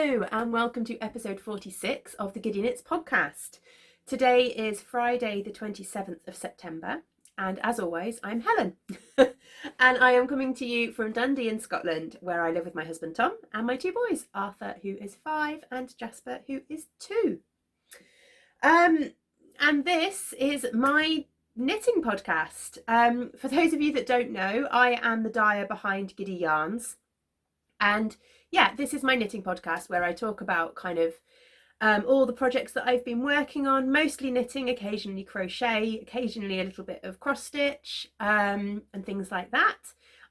Hello and welcome to episode 46 of the Giddy Knits Podcast. Today is Friday the 27th of September and as always I'm Helen and I am coming to you from Dundee in Scotland, where I live with my husband Tom and my two boys, Arthur who is 5 and Jasper who is 2. And this is my knitting podcast. For those of you that don't know, I am the dyer behind Giddy Yarns. And yeah, this is my knitting podcast where I talk about kind of all the projects that I've been working on, mostly knitting, occasionally crochet, occasionally a little bit of cross stitch and things like that.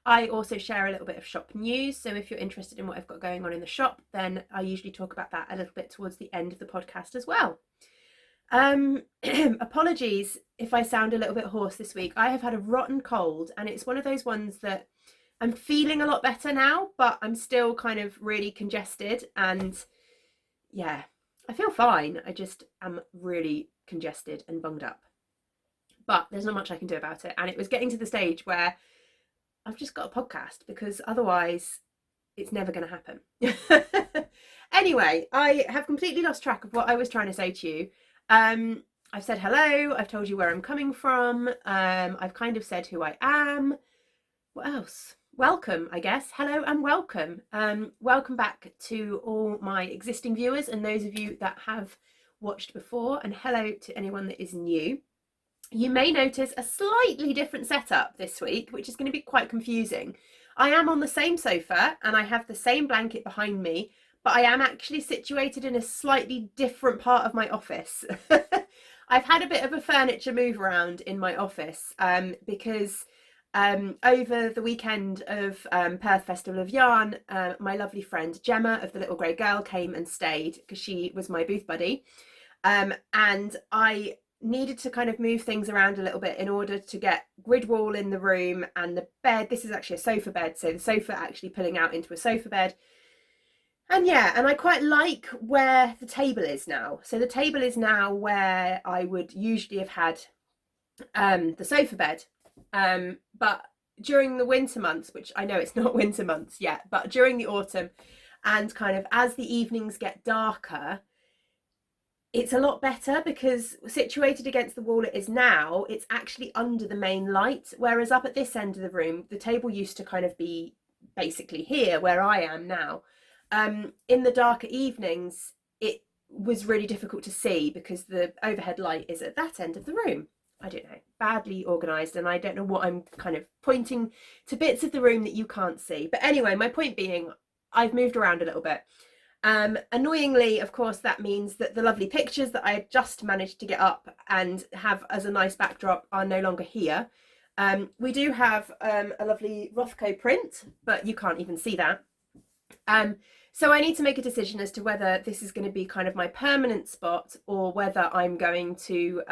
I also share a little bit of shop news, so if you're interested in what I've got going on in the shop, then I usually talk about that a little bit towards the end of the podcast as well. Apologies if I sound a little bit hoarse this week. I have had a rotten cold and it's one of those ones that I'm feeling a lot better now, but I'm still kind of really congested and yeah, I feel fine. I just am really congested and bunged up. But there's not much I can do about it. And it was getting to the stage where I've just got a podcast because otherwise it's never going to happen. Anyway, I have completely lost track of what I was trying to say to you. I've said hello. I've told you where I'm coming from. I've kind of said who I am. What else? Welcome, I guess. Hello and welcome. Welcome back to all my existing viewers and those of you that have watched before, and hello to anyone that is new. You may notice a slightly different setup this week, which is going to be quite confusing. I am on the same sofa and I have the same blanket behind me, but I am actually situated in a slightly different part of my office. I've had a bit of a furniture move around in my office because over the weekend of Perth Festival of Yarn, my lovely friend Gemma of the Little Grey Girl came and stayed because she was my booth buddy, and I needed to kind of move things around a little bit in order to get grid wall in the room and the bed. This is actually a sofa bed, so the sofa actually pulling out into a sofa bed. And yeah, and I quite like where the table is now. So the table is now where I would usually have had the sofa bed. But during the winter months, which I know it's not winter months yet, but during the autumn and kind of as the evenings get darker, it's a lot better because situated against the wall it is now, it's actually under the main light. Whereas up at this end of the room, the table used to kind of be basically here where I am now. In the darker evenings, it was really difficult to see because the overhead light is at that end of the room. I don't know, badly organised, and I don't know what I'm kind of pointing to bits of the room that you can't see. But anyway, my point being, I've moved around a little bit. Annoyingly, of course, that means that the lovely pictures that I had just managed to get up and have as a nice backdrop are no longer here. We do have a lovely Rothko print, but you can't even see that. So I need to make a decision as to whether this is going to be kind of my permanent spot or whether I'm going to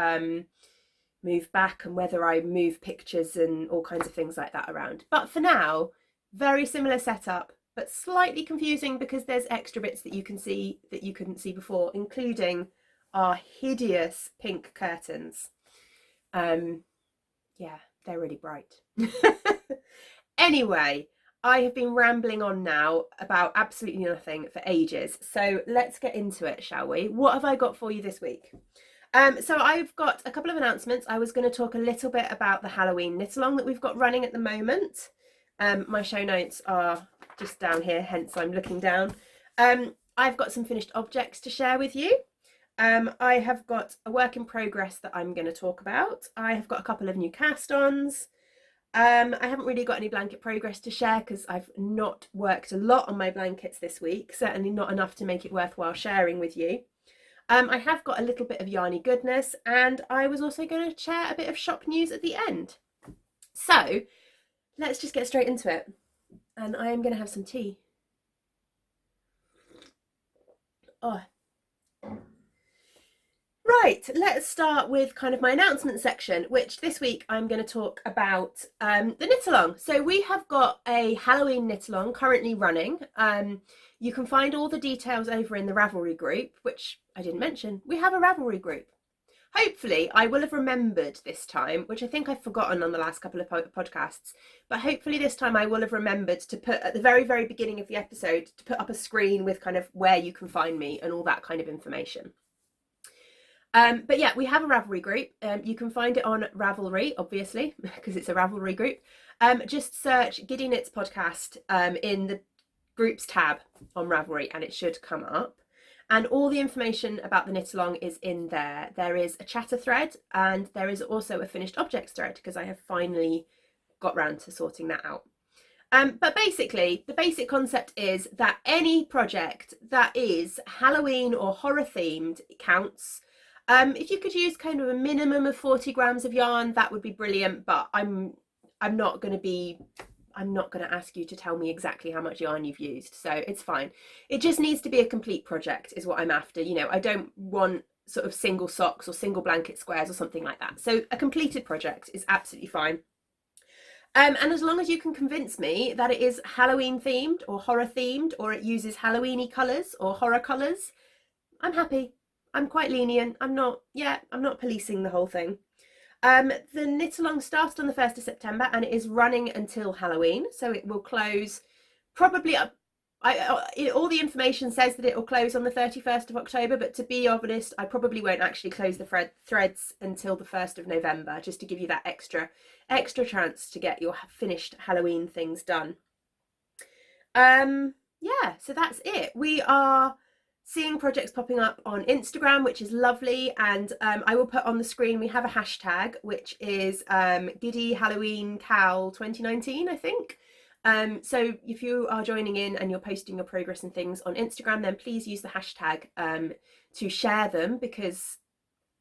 move back and whether I move pictures and all kinds of things like that around. But for now, very similar setup, but slightly confusing because there's extra bits that you can see that you couldn't see before, including our hideous pink curtains. Yeah, they're really bright. Anyway, I have been rambling on now about absolutely nothing for ages. So let's get into it, shall we? What have I got for you this week? So I've got a couple of announcements. I was going to talk a little bit about the Halloween knit along that we've got running at the moment. My show notes are just down here, hence I'm looking down. I've got some finished objects to share with you. I have got a work in progress that I'm going to talk about. I have got a couple of new cast-ons. I haven't really got any blanket progress to share because I've not worked a lot on my blankets this week, certainly not enough to make it worthwhile sharing with you. I have got a little bit of yarny goodness, and I was also going to share a bit of shop news at the end. So let's just get straight into it. And I am going to have some tea. Oh. Right, let's start with kind of my announcement section, which this week I'm going to talk about the knit along. So we have got a Halloween knit along currently running. You can find all the details over in the Ravelry Group, which I didn't mention. We have a Ravelry Group. hopefully I will have remembered this time, which I think I've forgotten on the last couple of podcasts, but hopefully this time I will have remembered to put at the very, very beginning of the episode, to put up a screen with kind of where you can find me and all that kind of information. But yeah, we have a Ravelry group. You can find it on Ravelry, obviously, because it's a Ravelry group. Just search Giddy Knits Podcast in the groups tab on Ravelry and it should come up. And all the information about the knit along is in there. There is a chatter thread and there is also a finished objects thread because I have finally got round to sorting that out. But basically, the basic concept is that any project that is Halloween or horror themed counts. If you could use kind of a minimum of 40 grams of yarn, that would be brilliant, but I'm not going to ask you to tell me exactly how much yarn you've used, so it's fine. It just needs to be a complete project is what I'm after. You know, I don't want sort of single socks or single blanket squares or something like that. So a completed project is absolutely fine. And as long as you can convince me that it is Halloween themed or horror themed, or it uses Halloweeny colours or horror colours, I'm happy. I'm quite lenient. I'm not policing the whole thing. The knit along started on the 1st of September and it is running until Halloween. So it will close probably up. All the information says that it will close on the 31st of October, but to be honest, I probably won't actually close the threads until the 1st of November, just to give you that extra chance to get your finished Halloween things done. Yeah, so that's it. We are seeing projects popping up on Instagram, which is lovely, and I will put on the screen, we have a hashtag, which is Giddy Halloween Cal 2019, I think. So if you are joining in and you're posting your progress and things on Instagram, then please use the hashtag to share them, because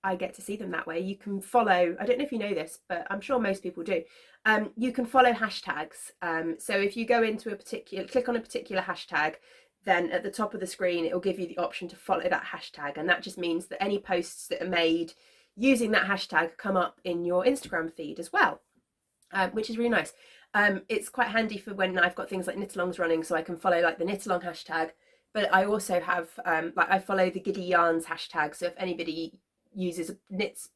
I get to see them that way. You can follow, I don't know if you know this, but I'm sure most people do. You can follow hashtags. So if you go into click on a particular hashtag, then at the top of the screen, it will give you the option to follow that hashtag. And that just means that any posts that are made using that hashtag come up in your Instagram feed as well, which is really nice. It's quite handy for when I've got things like knit alongs running, so I can follow like the knit along hashtag, but I also have, like I follow the Giddy Yarns hashtag. So if anybody uses knits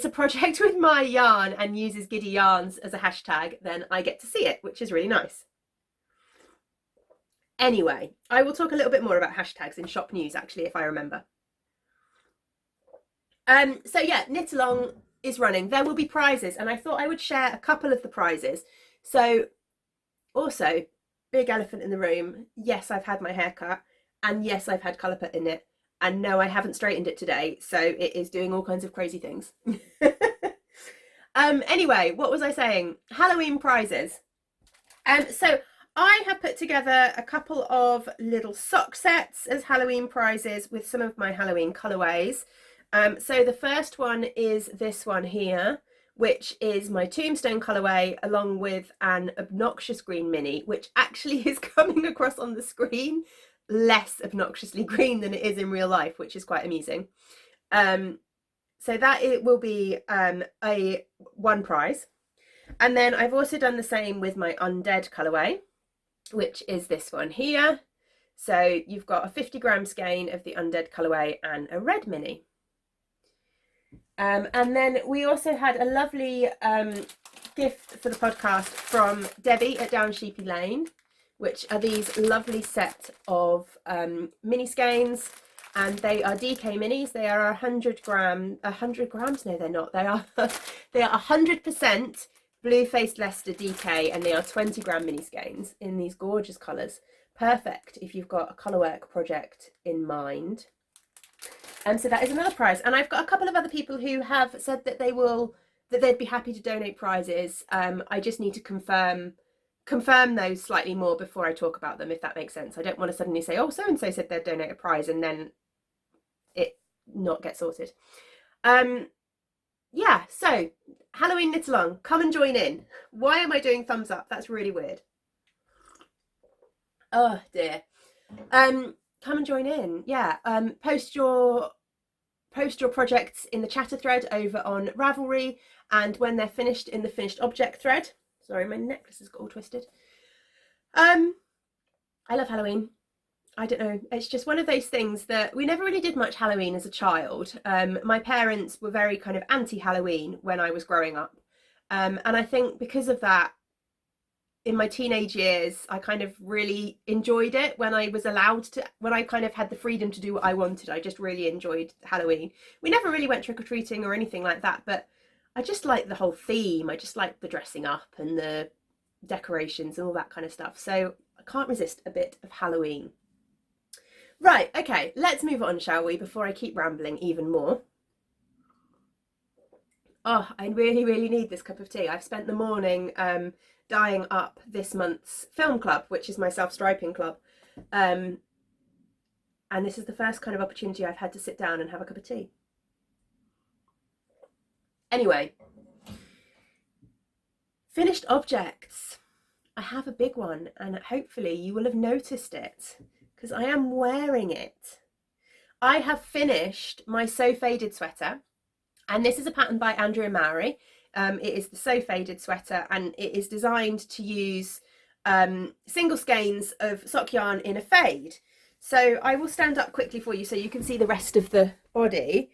a project with my yarn and uses Giddy Yarns as a hashtag, then I get to see it, which is really nice. Anyway, I will talk a little bit more about hashtags in shop news, actually, if I remember. So yeah, knit along is running. There will be prizes, and I thought I would share a couple of the prizes. So also, big elephant in the room, yes, I've had my hair cut, and yes, I've had colour put in it, and no, I haven't straightened it today, so it is doing all kinds of crazy things. Anyway, what was I saying? Halloween prizes. So I have put together a couple of little sock sets as Halloween prizes with some of my Halloween colourways. So the first one is this one here, which is my Tombstone colourway, along with an obnoxious green mini, which actually is coming across on the screen less obnoxiously green than it is in real life, which is quite amusing. So that it will be a one prize. And then I've also done the same with my Undead colourway, which is this one here. So you've got a 50 gram skein of the Undead colourway and a red mini. And then we also had a lovely gift for the podcast from Debbie at Down Sheepy Lane, which are these lovely set of mini skeins, and they are DK minis. They are 100 grams. No, they're not. They are 100% Blue Faced Leicester DK, and they are 20 gram mini skeins in these gorgeous colours. Perfect if you've got a colourwork project in mind. So that is another prize, and I've got a couple of other people who have said that they'd be happy to donate prizes. I just need to confirm those slightly more before I talk about them, if that makes sense. I don't want to suddenly say, oh, so and so said they'd donate a prize and then it not get sorted. Yeah, so Halloween knit along, come and join in. Why am I doing thumbs up? That's really weird. Oh dear. Come and join in. Yeah. Post your projects in the chatter thread over on Ravelry, and when they're finished, in the finished object thread. Sorry, my necklace has got all twisted. I love Halloween. I don't know, it's just one of those things that we never really did much Halloween as a child. My parents were very kind of anti-Halloween when I was growing up. And I think because of that, in my teenage years, I kind of really enjoyed it when I was allowed to, when I kind of had the freedom to do what I wanted. I just really enjoyed Halloween. We never really went trick-or-treating or anything like that, but I just liked the whole theme. I just liked the dressing up and the decorations and all that kind of stuff. So I can't resist a bit of Halloween. Right, okay, let's move on, shall we, before I keep rambling even more. Oh, I really, really need this cup of tea. I've spent the morning dyeing up this month's film club, which is my self-striping club. And this is the first kind of opportunity I've had to sit down and have a cup of tea. Anyway, finished objects. I have a big one, and hopefully you will have noticed it, because I am wearing it. I have finished my So Faded sweater, and this is a pattern by Andrea Mowry. It is the So Faded sweater, and it is designed to use single skeins of sock yarn in a fade. So I will stand up quickly for you so you can see the rest of the body.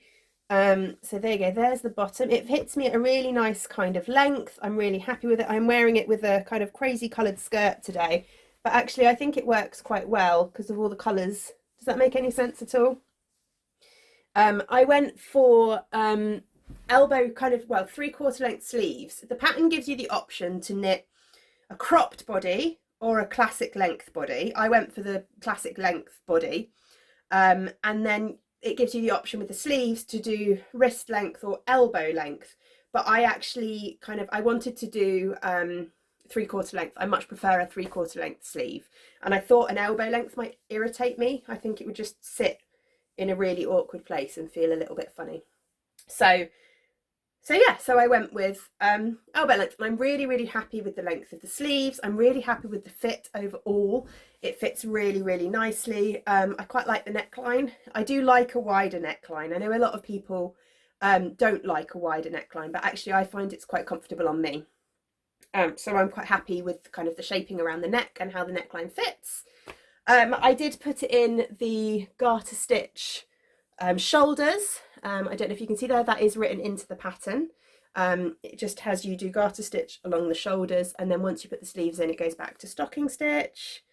So there you go, there's the bottom. It fits me at a really nice kind of length. I'm really happy with it. I'm wearing it with a kind of crazy coloured skirt today, but actually I think it works quite well because of all the colours. Does that make any sense at all? I went for elbow kind of, well, 3/4 length sleeves. The pattern gives you the option to knit a cropped body or a classic length body. I went for the classic length body, and then it gives you the option with the sleeves to do wrist length or elbow length. But I actually I wanted to do 3/4 length. I much prefer a 3/4 length sleeve, and I thought an elbow length might irritate me. I think it would just sit in a really awkward place and feel a little bit funny. So I went with elbow length, and I'm really, really happy with the length of the sleeves. I'm really happy with the fit overall. It fits really, really nicely. I quite like the neckline. I do like a wider neckline. I know a lot of people don't like a wider neckline, but actually I find it's quite comfortable on me. So I'm quite happy with kind of the shaping around the neck and how the neckline fits. I did put it in the garter stitch shoulders. I don't know if you can see there, that is written into the pattern. It just has you do garter stitch along the shoulders, and then once you put the sleeves in, it goes back to stocking stitch.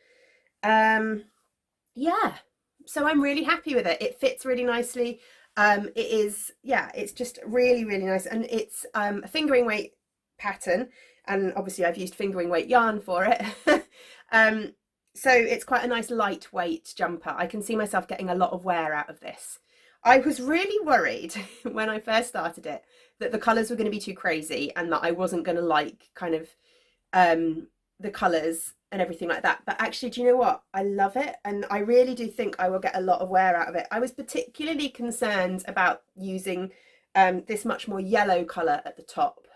Yeah, so I'm really happy with it. It fits really nicely. It is, yeah, it's just really, really nice, and it's a fingering weight pattern, and obviously I've used fingering weight yarn for it. So it's quite a nice lightweight jumper. I can see myself getting a lot of wear out of this. I was really worried when I first started it that the colours were going to be too crazy and that I wasn't going to like kind of the colours and everything like that. But actually, do you know what? I love it, and I really do think I will get a lot of wear out of it. I was particularly concerned about using this much more yellow colour at the top.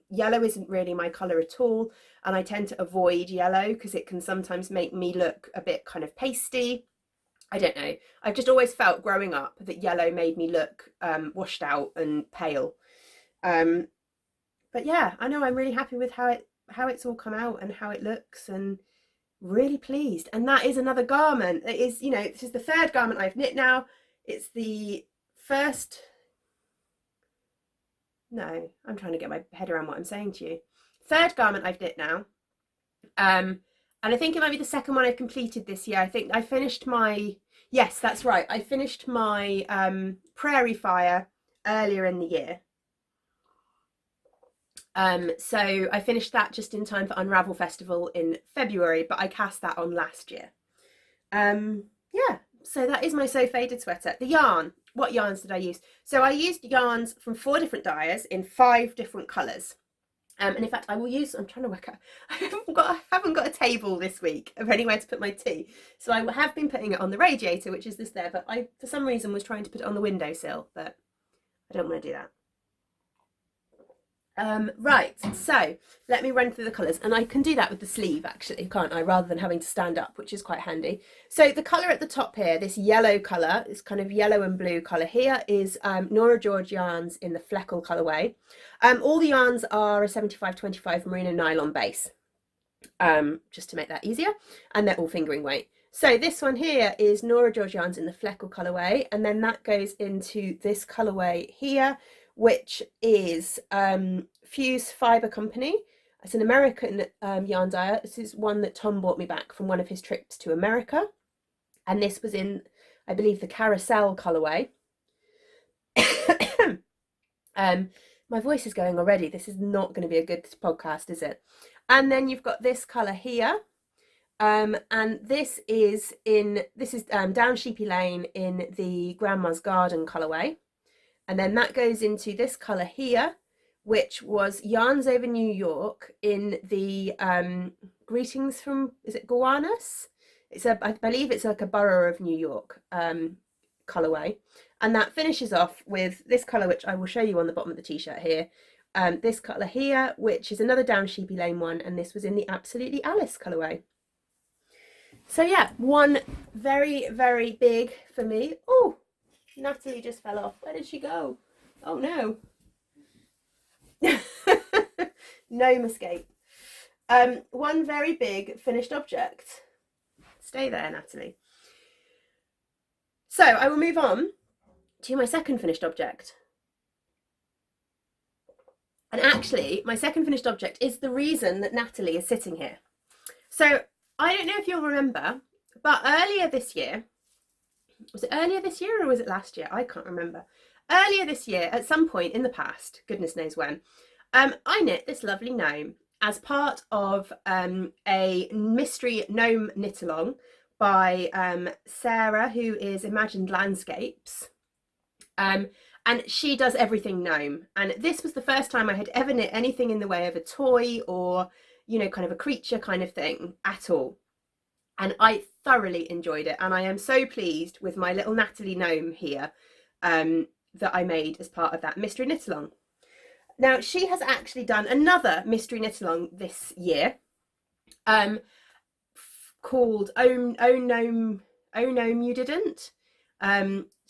Yellow isn't really my colour at all, and I tend to avoid yellow because it can sometimes make me look a bit kind of pasty. I don't know. I've just always felt growing up that yellow made me look washed out and pale. But yeah, I know I'm really happy with how it's all come out and how it looks, and really pleased. And that is another garment. It is, you know, this is the third garment I've knit now. It's the first. No, I'm trying to get my head around what I'm saying to you. Third garment I've knit now. And I think it might be the second one I've completed this year. I think I finished my, yes, that's right. I finished my Prairie Fire earlier in the year. So I finished that just in time for Unravel Festival in February, but I cast that on last year. Yeah, so that is my So Faded sweater. The yarn, what yarns did I use? So I used yarns from 4 different dyers in 5 different colours. And in fact, I will use, I'm trying to work out, I haven't got a table this week of anywhere to put my tea. So I have been putting it on the radiator, which is this there, but I, for some reason, was trying to put it on the windowsill, but I don't want to do that. Right, so let me run through the colours, and I can do that with the sleeve actually, can't I, rather than having to stand up, which is quite handy. So the colour at the top here, this yellow colour, this kind of yellow and blue colour here, is Nora George yarns in the Fleckle colourway. All the yarns are a 75/25 merino nylon base, just to make that easier, and they're all fingering weight. So this one here is Nora George Yarns in the Fleckle colourway, and then that goes into this colourway here, which is Fuse Fibre Company. It's an American yarn dyer. This is one that Tom bought me back from one of his trips to America, and this was in, I believe, the Carousel colourway. My voice is going already. This is not going to be a good podcast, is it? And then you've got this colour here. And this is Down Sheepy Lane in the Grandma's Garden colourway. And then that goes into this colour here, which was Yarns Over New York in the Greetings from, is it Gowanus? I believe it's like a borough of New York colourway. And that finishes off with this colour, which I will show you on the bottom of the t-shirt here. This colour here, which is another Down Sheepy Lane one, and this was in the Absolutely Alice colourway. So yeah, one very, very big for me. Oh, Natalie just fell off. Where did she go? Oh no. Gnome escape. One very big finished object. Stay there, Natalie. So I will move on to my second finished object. And actually, my second finished object is the reason that Natalie is sitting here. So I don't know if you'll remember, but earlier this year, was it earlier this year or was it last year? I can't remember. Earlier this year, at some point in the past, goodness knows when, I knit this lovely gnome as part of a mystery gnome knit along by Sarah, who is Imagined Landscapes. And she does everything gnome. And this was the first time I had ever knit anything in the way of a toy or, you know, kind of a creature kind of thing at all. And I thoroughly enjoyed it. And I am so pleased with my little Natalie gnome here that I made as part of that mystery knit along. Now, she has actually done another mystery knit along this year called Oh Gnome You Didn't.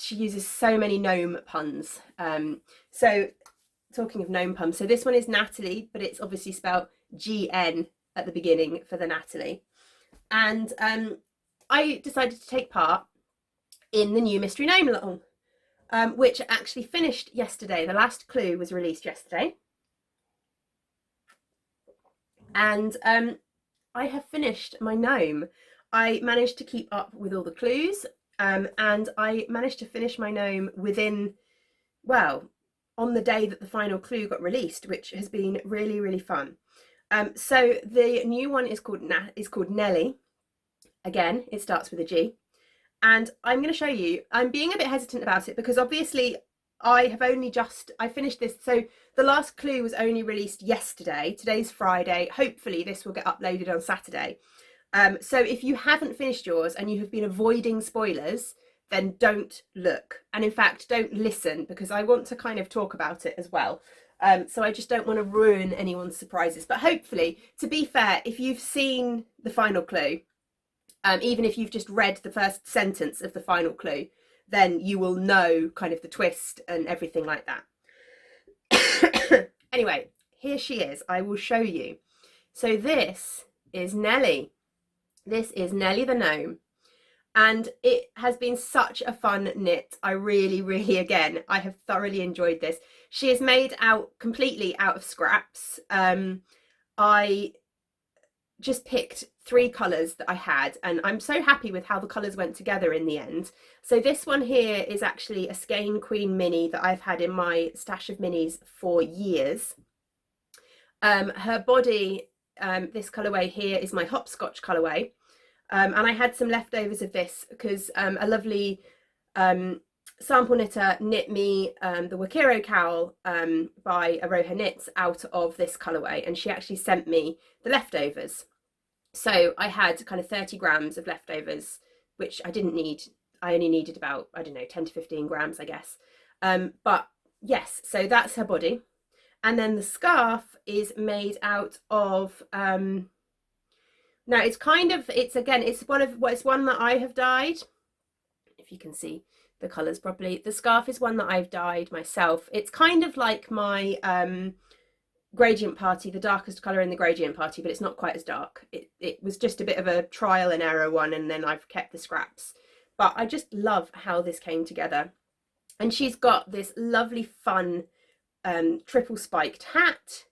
She uses so many gnome puns. So talking of gnome puns, so this one is Natalie, but it's obviously spelled GN at the beginning for the Natalie. And I decided to take part in the new mystery gnome along, which actually finished yesterday. The last clue was released yesterday. And I have finished my gnome. I managed to keep up with all the clues, and I managed to finish my gnome within, well, on the day that the final clue got released, which has been really, really fun. So the new one is called Nelly. Again, it starts with a G. And I'm going to show you, I'm being a bit hesitant about it because obviously I finished this. So the last clue was only released yesterday. Today's Friday. Hopefully this will get uploaded on Saturday. So if you haven't finished yours and you have been avoiding spoilers, then don't look. And in fact, don't listen, because I want to kind of talk about it as well. So I just don't want to ruin anyone's surprises. But hopefully, to be fair, if you've seen the final clue, even if you've just read the first sentence of the final clue, then you will know kind of the twist and everything like that. Anyway, here she is. I will show you. So this is Nelly. This is Nelly the gnome. And it has been such a fun knit. I really, really, again, I have thoroughly enjoyed this. She is made completely out of scraps. I just picked 3 colours that I had, and I'm so happy with how the colours went together in the end. So this one here is actually a Skein Queen mini that I've had in my stash of minis for years. Her body, this colourway here, is my Hopscotch colourway. And I had some leftovers of this because a lovely sample knitter knit me the Wakiro cowl by Aroha Knits out of this colourway, and she actually sent me the leftovers. So I had kind of 30 grams of leftovers, which I didn't need. I only needed about, I don't know, 10 to 15 grams, I guess. But yes, so that's her body. And then the scarf is made out of, now it's kind of, it's one that I have dyed. If you can see the colours properly. The scarf is one that I've dyed myself. It's kind of like my gradient party, the darkest colour in the gradient party, but it's not quite as dark. It was just a bit of a trial and error one, and then I've kept the scraps. But I just love how this came together. And she's got this lovely fun triple spiked hat,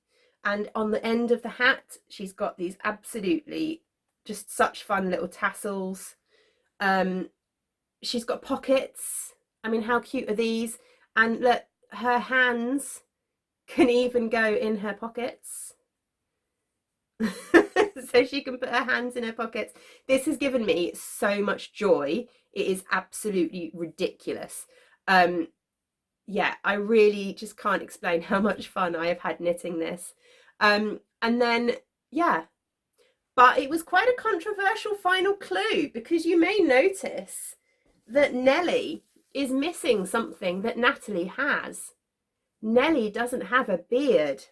and on the end of the hat she's got these absolutely just such fun little tassels. She's got pockets. I mean, how cute are these? And look, her hands can even go in her pockets. So she can put her hands in her pockets. This has given me so much joy. It is absolutely ridiculous. Yeah, I really just can't explain how much fun I have had knitting this. And then, yeah, but it was quite a controversial final clue, because you may notice that Nellie is missing something that Natalie has. Nellie doesn't have a beard.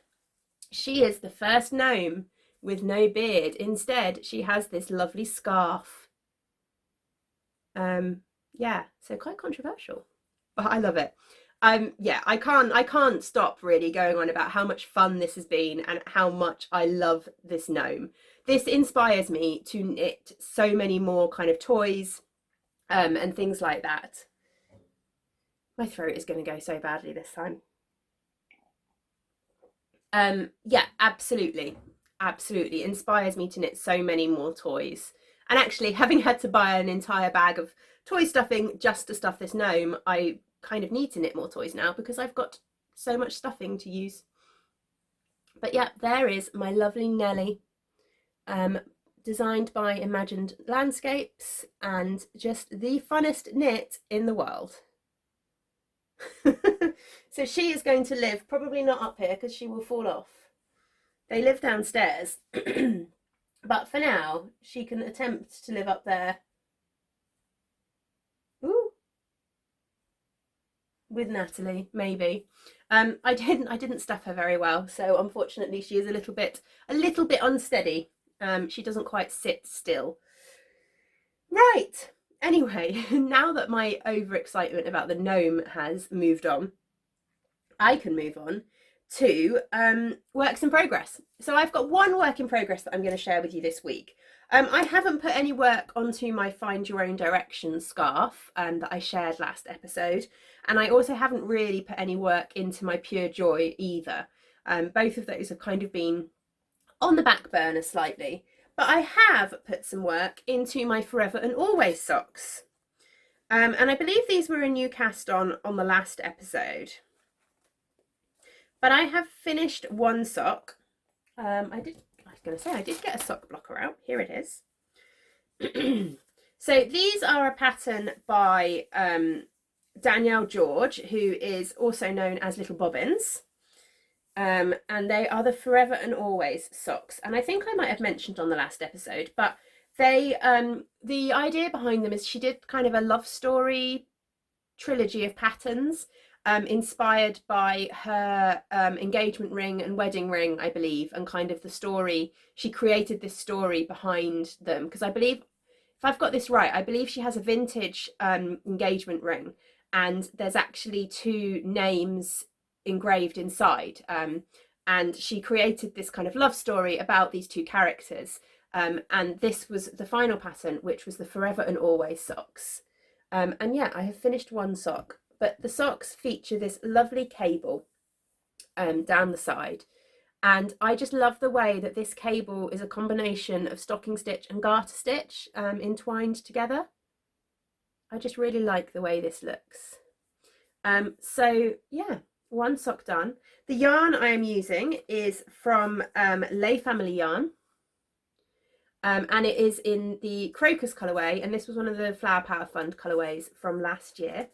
She is the first gnome with no beard. Instead, she has this lovely scarf. Yeah, so quite controversial, but I love it. Yeah, I can't stop really going on about how much fun this has been and how much I love this gnome. This inspires me to knit so many more kind of toys and things like that. My throat is going to go so badly this time. Yeah, absolutely inspires me to knit so many more toys. And actually, having had to buy an entire bag of toy stuffing just to stuff this gnome, I kind of need to knit more toys now because I've got so much stuffing to use. But yeah, there is my lovely Nellie, designed by Imagined Landscapes, and just the funnest knit in the world. So she is going to live probably not up here because she will fall off. They live downstairs, but for now she can attempt to live up there. Ooh. With Natalie, maybe. I didn't stuff her very well, so unfortunately she is a little bit unsteady. She doesn't quite sit still. Right. Anyway, now that my overexcitement about the gnome has moved on, I can move on to works in progress. So I've got one work in progress that I'm going to share with you this week. I haven't put any work onto my Find Your Own Direction scarf that I shared last episode, and I also haven't really put any work into my Pure Joy either. Both of those have kind of been on the back burner slightly, but I have put some work into my Forever and Always socks. And I believe these were a new cast on the last episode. But I have finished one sock. I did get a sock blocker out. Here it is. So these are a pattern by Danielle George, who is also known as Little Bobbins. And they are the Forever and Always socks. And I think I might have mentioned on the last episode, but they the idea behind them is she did kind of a love story trilogy of patterns, inspired by her engagement ring and wedding ring, I believe, and kind of the story. She created this story behind them, because I believe, if I've got this right, I believe she has a vintage engagement ring, and there's actually two names engraved inside, and she created this kind of love story about these two characters, and this was the final pattern, which was the Forever and Always socks. And yeah, I have finished one sock, but the socks feature this lovely cable down the side, and I just love the way that this cable is a combination of stocking stitch and garter stitch entwined together. I just really like the way this looks. So yeah, one sock done. The yarn I am using is from Lay Family Yarn, and it is in the Crocus colourway, and this was one of the Flower Power Fund colourways from last year.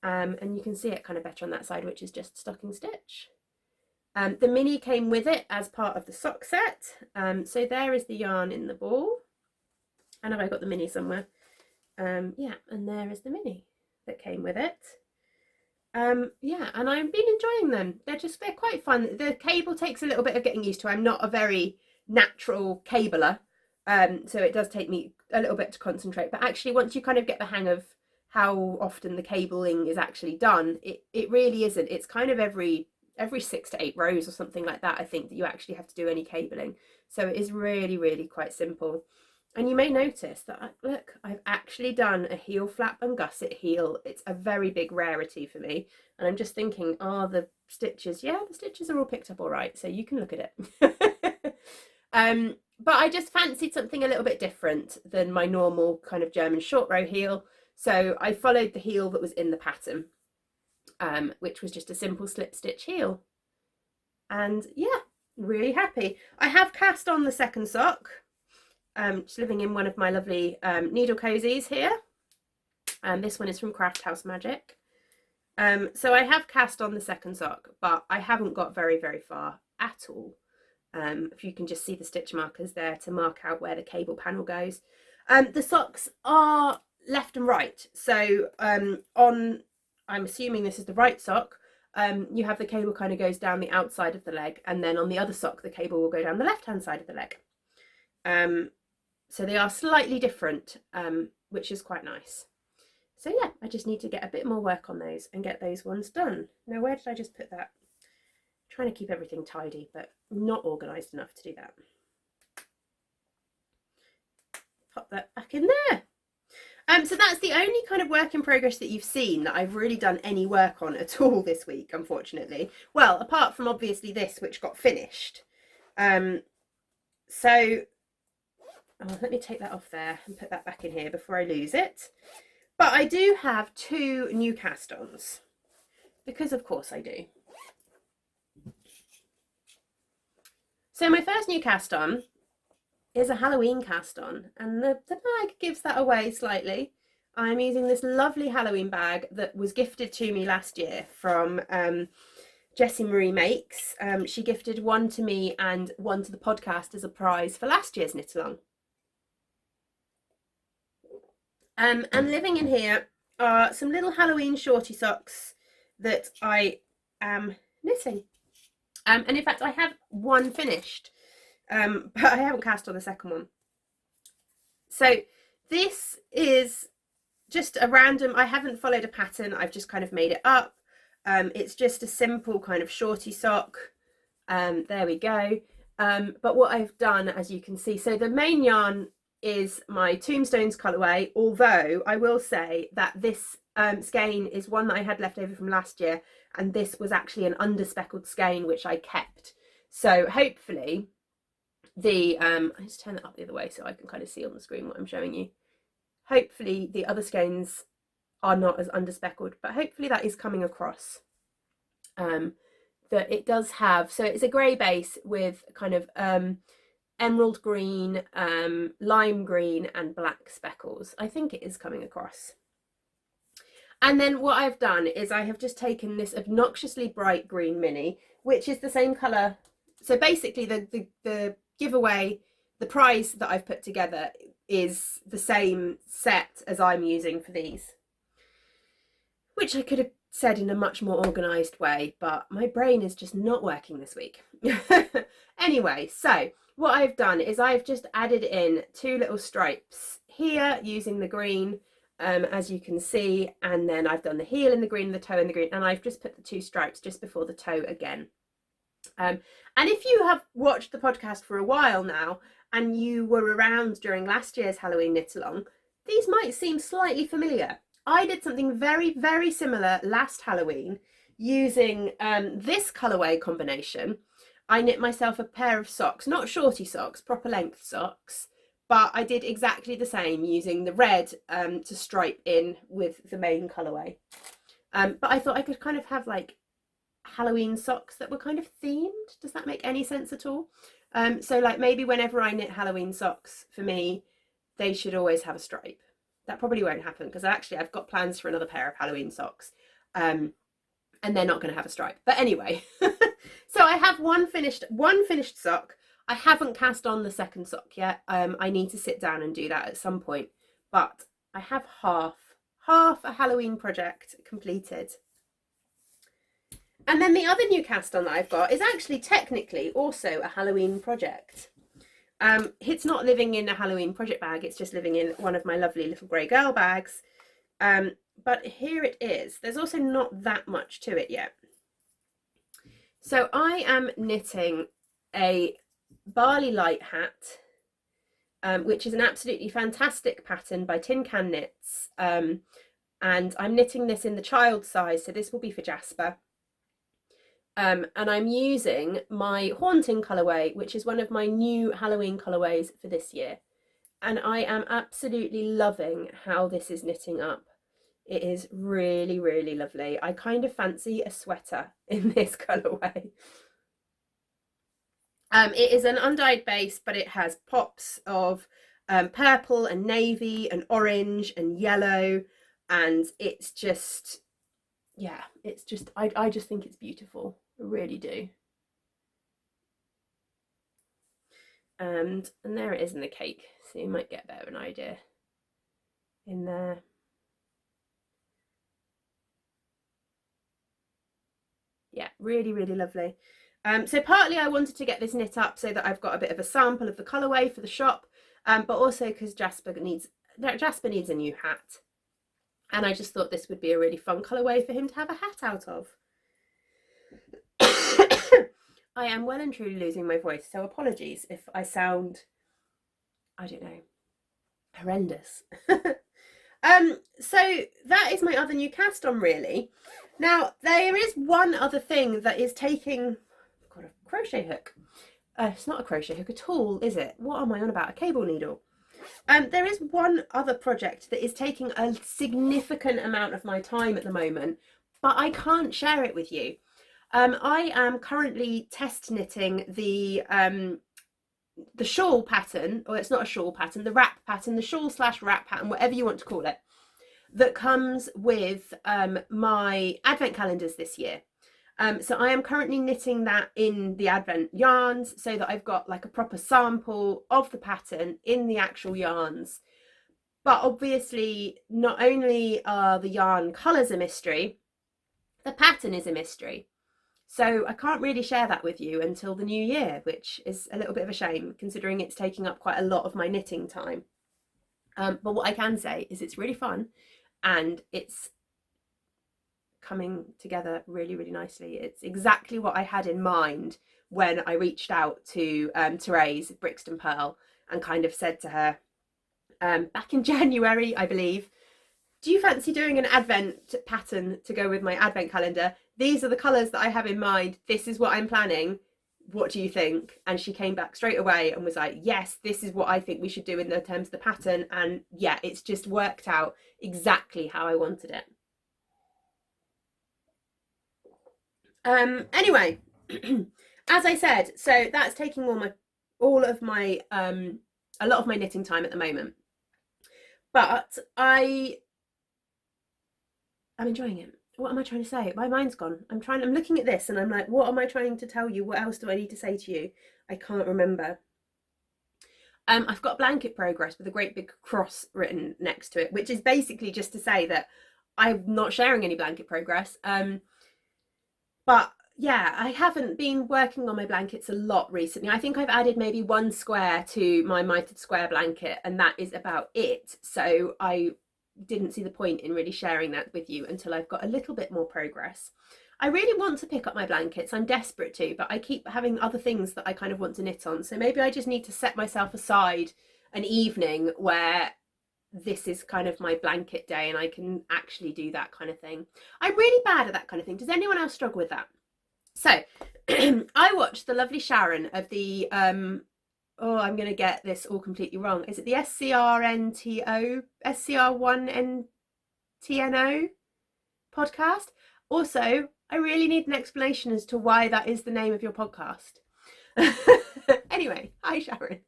And you can see it kind of better on that side, which is just stocking stitch. The mini came with it as part of the sock set. So there is the yarn in the ball. And have I got the mini somewhere? Yeah, and there is the mini that came with it. Yeah, and I've been enjoying them. They're quite fun. The cable takes a little bit of getting used to. I'm not a very natural cabler, so it does take me a little bit to concentrate. But actually, once you kind of get the hang of how often the cabling is actually done, it really isn't. It's kind of every every 6 to 8 rows or something like that, I think, that you actually have to do any cabling. So it is really, really quite simple. And you may notice that, look, I've actually done a heel flap and gusset heel. It's a very big rarity for me. And I'm just thinking, are the stitches, yeah, the stitches are all picked up all right. So you can look at it. But I just fancied something a little bit different than my normal kind of German short row heel. So I followed the heel that was in the pattern, which was just a simple slip stitch heel. And yeah, really happy. I have cast on the second sock. Just living in one of my lovely needle cozies here. This one is from Craft House Magic. So I have cast on the second sock, but I haven't got very, very far at all. If you can just see the stitch markers there to mark out where the cable panel goes. The socks are left and right. So I'm assuming this is the right sock, you have the cable kind of goes down the outside of the leg, and then on the other sock the cable will go down the left hand side of the leg. So they are slightly different, which is quite nice. So yeah, I just need to get a bit more work on those and get those ones done. Now, where did I just put that? I'm trying to keep everything tidy, but not organised enough to do that. Pop that back in there. So that's the only kind of work in progress that you've seen that I've really done any work on at all this week, unfortunately. Well, apart from obviously this, which got finished. Let me take that off there and put that back in here before I lose it. But I do have 2 new cast-ons, because of course I do. So my first new cast-on is a Halloween cast-on, and the bag gives that away slightly. I'm using this lovely Halloween bag that was gifted to me last year from Jessie Marie Makes. She gifted one to me and one to the podcast as a prize for last year's knit along. And living in here are some little Halloween shorty socks that I am knitting. And in fact, I have one finished, but I haven't cast on the second one. So this is just a random, I haven't followed a pattern, I've just kind of made it up. It's just a simple kind of shorty sock. There we go. But what I've done, as you can see, so the main yarn is my Tombstones colourway, although I will say that this skein is one that I had left over from last year, and this was actually an underspeckled skein which I kept. So hopefully I just turn that up the other way so I can kind of see on the screen what I'm showing you. Hopefully the other skeins are not as underspeckled, but hopefully that is coming across. That it does have, so it's a grey base with kind of emerald green, lime green and black speckles. I think it is coming across. And then what I've done is I have just taken this obnoxiously bright green mini, which is the same colour. So basically the giveaway, the prize that I've put together is the same set as I'm using for these, which I could have said in a much more organised way, but my brain is just not working this week. Anyway, so what I've done is I've just added in 2 little stripes here using the green, as you can see, and then I've done the heel in the green, the toe in the green, and I've just put the 2 stripes just before the toe again. And if you have watched the podcast for a while now and you were around during last year's Halloween knit along, these might seem slightly familiar. I did something very, very similar last Halloween using this colourway combination. I knit myself a pair of socks, not shorty socks, proper length socks, but I did exactly the same using the red to stripe in with the main colourway. But I thought I could kind of have like Halloween socks that were kind of themed. Does that make any sense at all? So like maybe whenever I knit Halloween socks, for me, they should always have a stripe. That probably won't happen because I've got plans for another pair of Halloween socks, and they're not going to have a stripe. But anyway, so I have one finished sock. I haven't cast on the second sock yet. I need to sit down and do that at some point. But I have half a Halloween project completed. And then the other new cast on that I've got is actually technically also a Halloween project. It's not living in a Halloween project bag, it's just living in one of my lovely little grey girl bags. But here it is. There's also not that much to it yet. So I am knitting a barley light hat, which is an absolutely fantastic pattern by Tin Can Knits. And I'm knitting this in the child size, so this will be for Jasper. And I'm using my Haunting colourway, which is one of my new Halloween colourways for this year. And I am absolutely loving how this is knitting up. It is really, really lovely. I kind of fancy a sweater in this colourway. It is an undyed base, but it has pops of purple and navy and orange and yellow. And it's just, yeah, it's just, I just think it's beautiful. I really do. And there it is in the cake, so you might get a bit of an idea in there. Yeah, really, really lovely. So partly I wanted to get this knit up so that I've got a bit of a sample of the colourway for the shop, but also because Jasper needs a new hat. And I just thought this would be a really fun colourway for him to have a hat out of. I am well and truly losing my voice, so apologies if I sound, I don't know, horrendous. So that is my other new cast on, really. Now, there is one other thing that is taking, I've got a crochet hook. It's not a crochet hook at all, is it? What am I on about? A cable needle. There is one other project that is taking a significant amount of my time at the moment, but I can't share it with you. I am currently test knitting the shawl pattern, or it's not a shawl pattern, the wrap pattern, the shawl/wrap pattern, whatever you want to call it, that comes with my advent calendars this year. So I am currently knitting that in the advent yarns so that I've got like a proper sample of the pattern in the actual yarns. But obviously, not only are the yarn colours a mystery, the pattern is a mystery. So I can't really share that with you until the new year, which is a little bit of a shame considering it's taking up quite a lot of my knitting time. But what I can say is it's really fun and it's coming together really, really nicely. It's exactly what I had in mind when I reached out to Therese Brixton Pearl and kind of said to her back in January, I believe, do you fancy doing an advent pattern to go with my advent calendar? These are the colours that I have in mind. This is what I'm planning. What do you think? And she came back straight away and was like, yes, this is what I think we should do in the terms of the pattern. And yeah, it's just worked out exactly how I wanted it. Anyway, as I said, so that's taking a lot of my knitting time at the moment. But I'm enjoying it. What am I trying to say? My mind's gone. I'm looking at this and I'm like, what am I trying to tell you? What else do I need to say to you? I can't remember. I've got blanket progress with a great big cross written next to it, which is basically just to say that I'm not sharing any blanket progress. But yeah, I haven't been working on my blankets a lot recently. I think I've added maybe one square to my mitered square blanket and that is about it. So I didn't see the point in really sharing that with you until I've got a little bit more progress. I really want to pick up my blankets. I'm desperate to, but I keep having other things that I kind of want to knit on. So maybe I just need to set myself aside an evening where this is kind of my blanket day and I can actually do that kind of thing. I'm really bad at that kind of thing. Does anyone else struggle with that? So I watched the lovely Sharon of the oh, I'm going to get this all completely wrong. Is it the SCR1NTNO podcast? Also, I really need an explanation as to why that is the name of your podcast. Anyway, hi Sharon.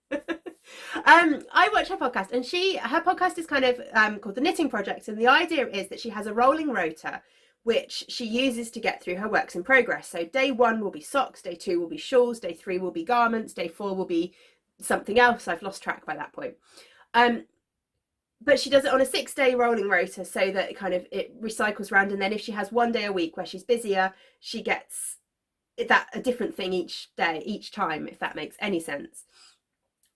I watch her podcast and her podcast is kind of called The Knitting Project, and the idea is that she has a rolling rota which she uses to get through her works in progress. So day 1 will be socks, day 2 will be shawls, day 3 will be garments, day 4 will be something else. I've lost track by that point. But she does it on a 6-day rolling rota so that it recycles around, and then if she has one day a week where she's busier, she gets a different thing each day, each time, if that makes any sense.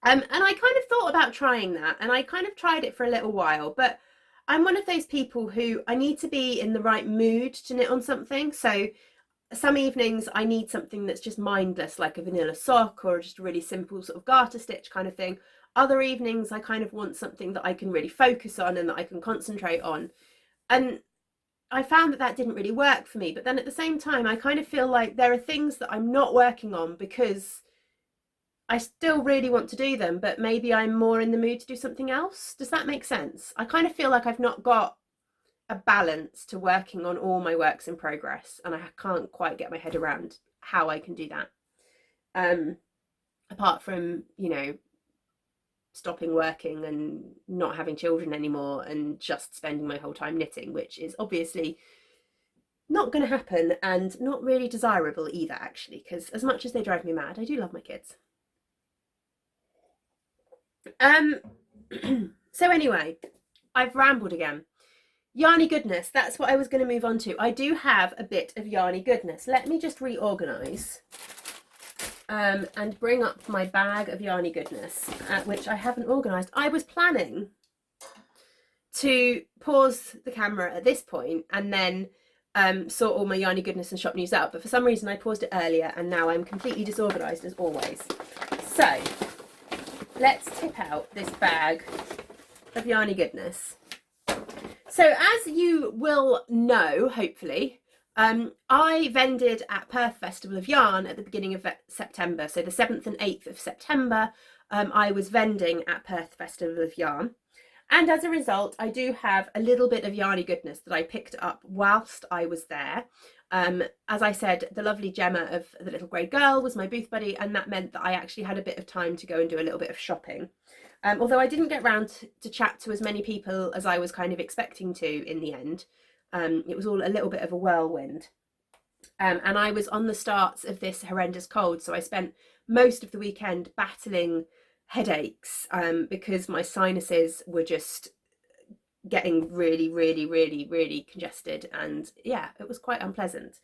And I kind of thought about trying that, and I kind of tried it for a little while, but I'm one of those people who I need to be in the right mood to knit on something. So some evenings I need something that's just mindless, like a vanilla sock or just a really simple sort of garter stitch kind of thing. Other evenings I kind of want something that I can really focus on and that I can concentrate on. And I found that that didn't really work for me. But then at the same time, I kind of feel like there are things that I'm not working on because I still really want to do them, but maybe I'm more in the mood to do something else. Does that make sense? I kind of feel like I've not got a balance to working on all my works in progress, and I can't quite get my head around how I can do that. Apart from, you know, stopping working and not having children anymore and just spending my whole time knitting, which is obviously not going to happen and not really desirable either, actually, because as much as they drive me mad, I do love my kids. So anyway, I've rambled again. Yarny goodness, that's what I was going to move on to. I do have a bit of yarny goodness. Let me just reorganise and bring up my bag of yarny goodness, which I haven't organised. I was planning to pause the camera at this point and then sort all my yarny goodness and shop news out, but for some reason I paused it earlier and now I'm completely disorganised as always. So let's tip out this bag of yarny goodness. So as you will know, hopefully, I vended at Perth Festival of Yarn at the beginning of September. So the 7th and 8th of September, I was vending at Perth Festival of Yarn. And as a result, I do have a little bit of yarny goodness that I picked up whilst I was there. As I said, the lovely Gemma of The Little Grey Girl was my booth buddy, and that meant that I actually had a bit of time to go and do a little bit of shopping. Although I didn't get round to chat to as many people as I was kind of expecting to in the end. It was all a little bit of a whirlwind. And I was on the starts of this horrendous cold, so I spent most of the weekend battling headaches because my sinuses were just getting really congested, and yeah, it was quite unpleasant.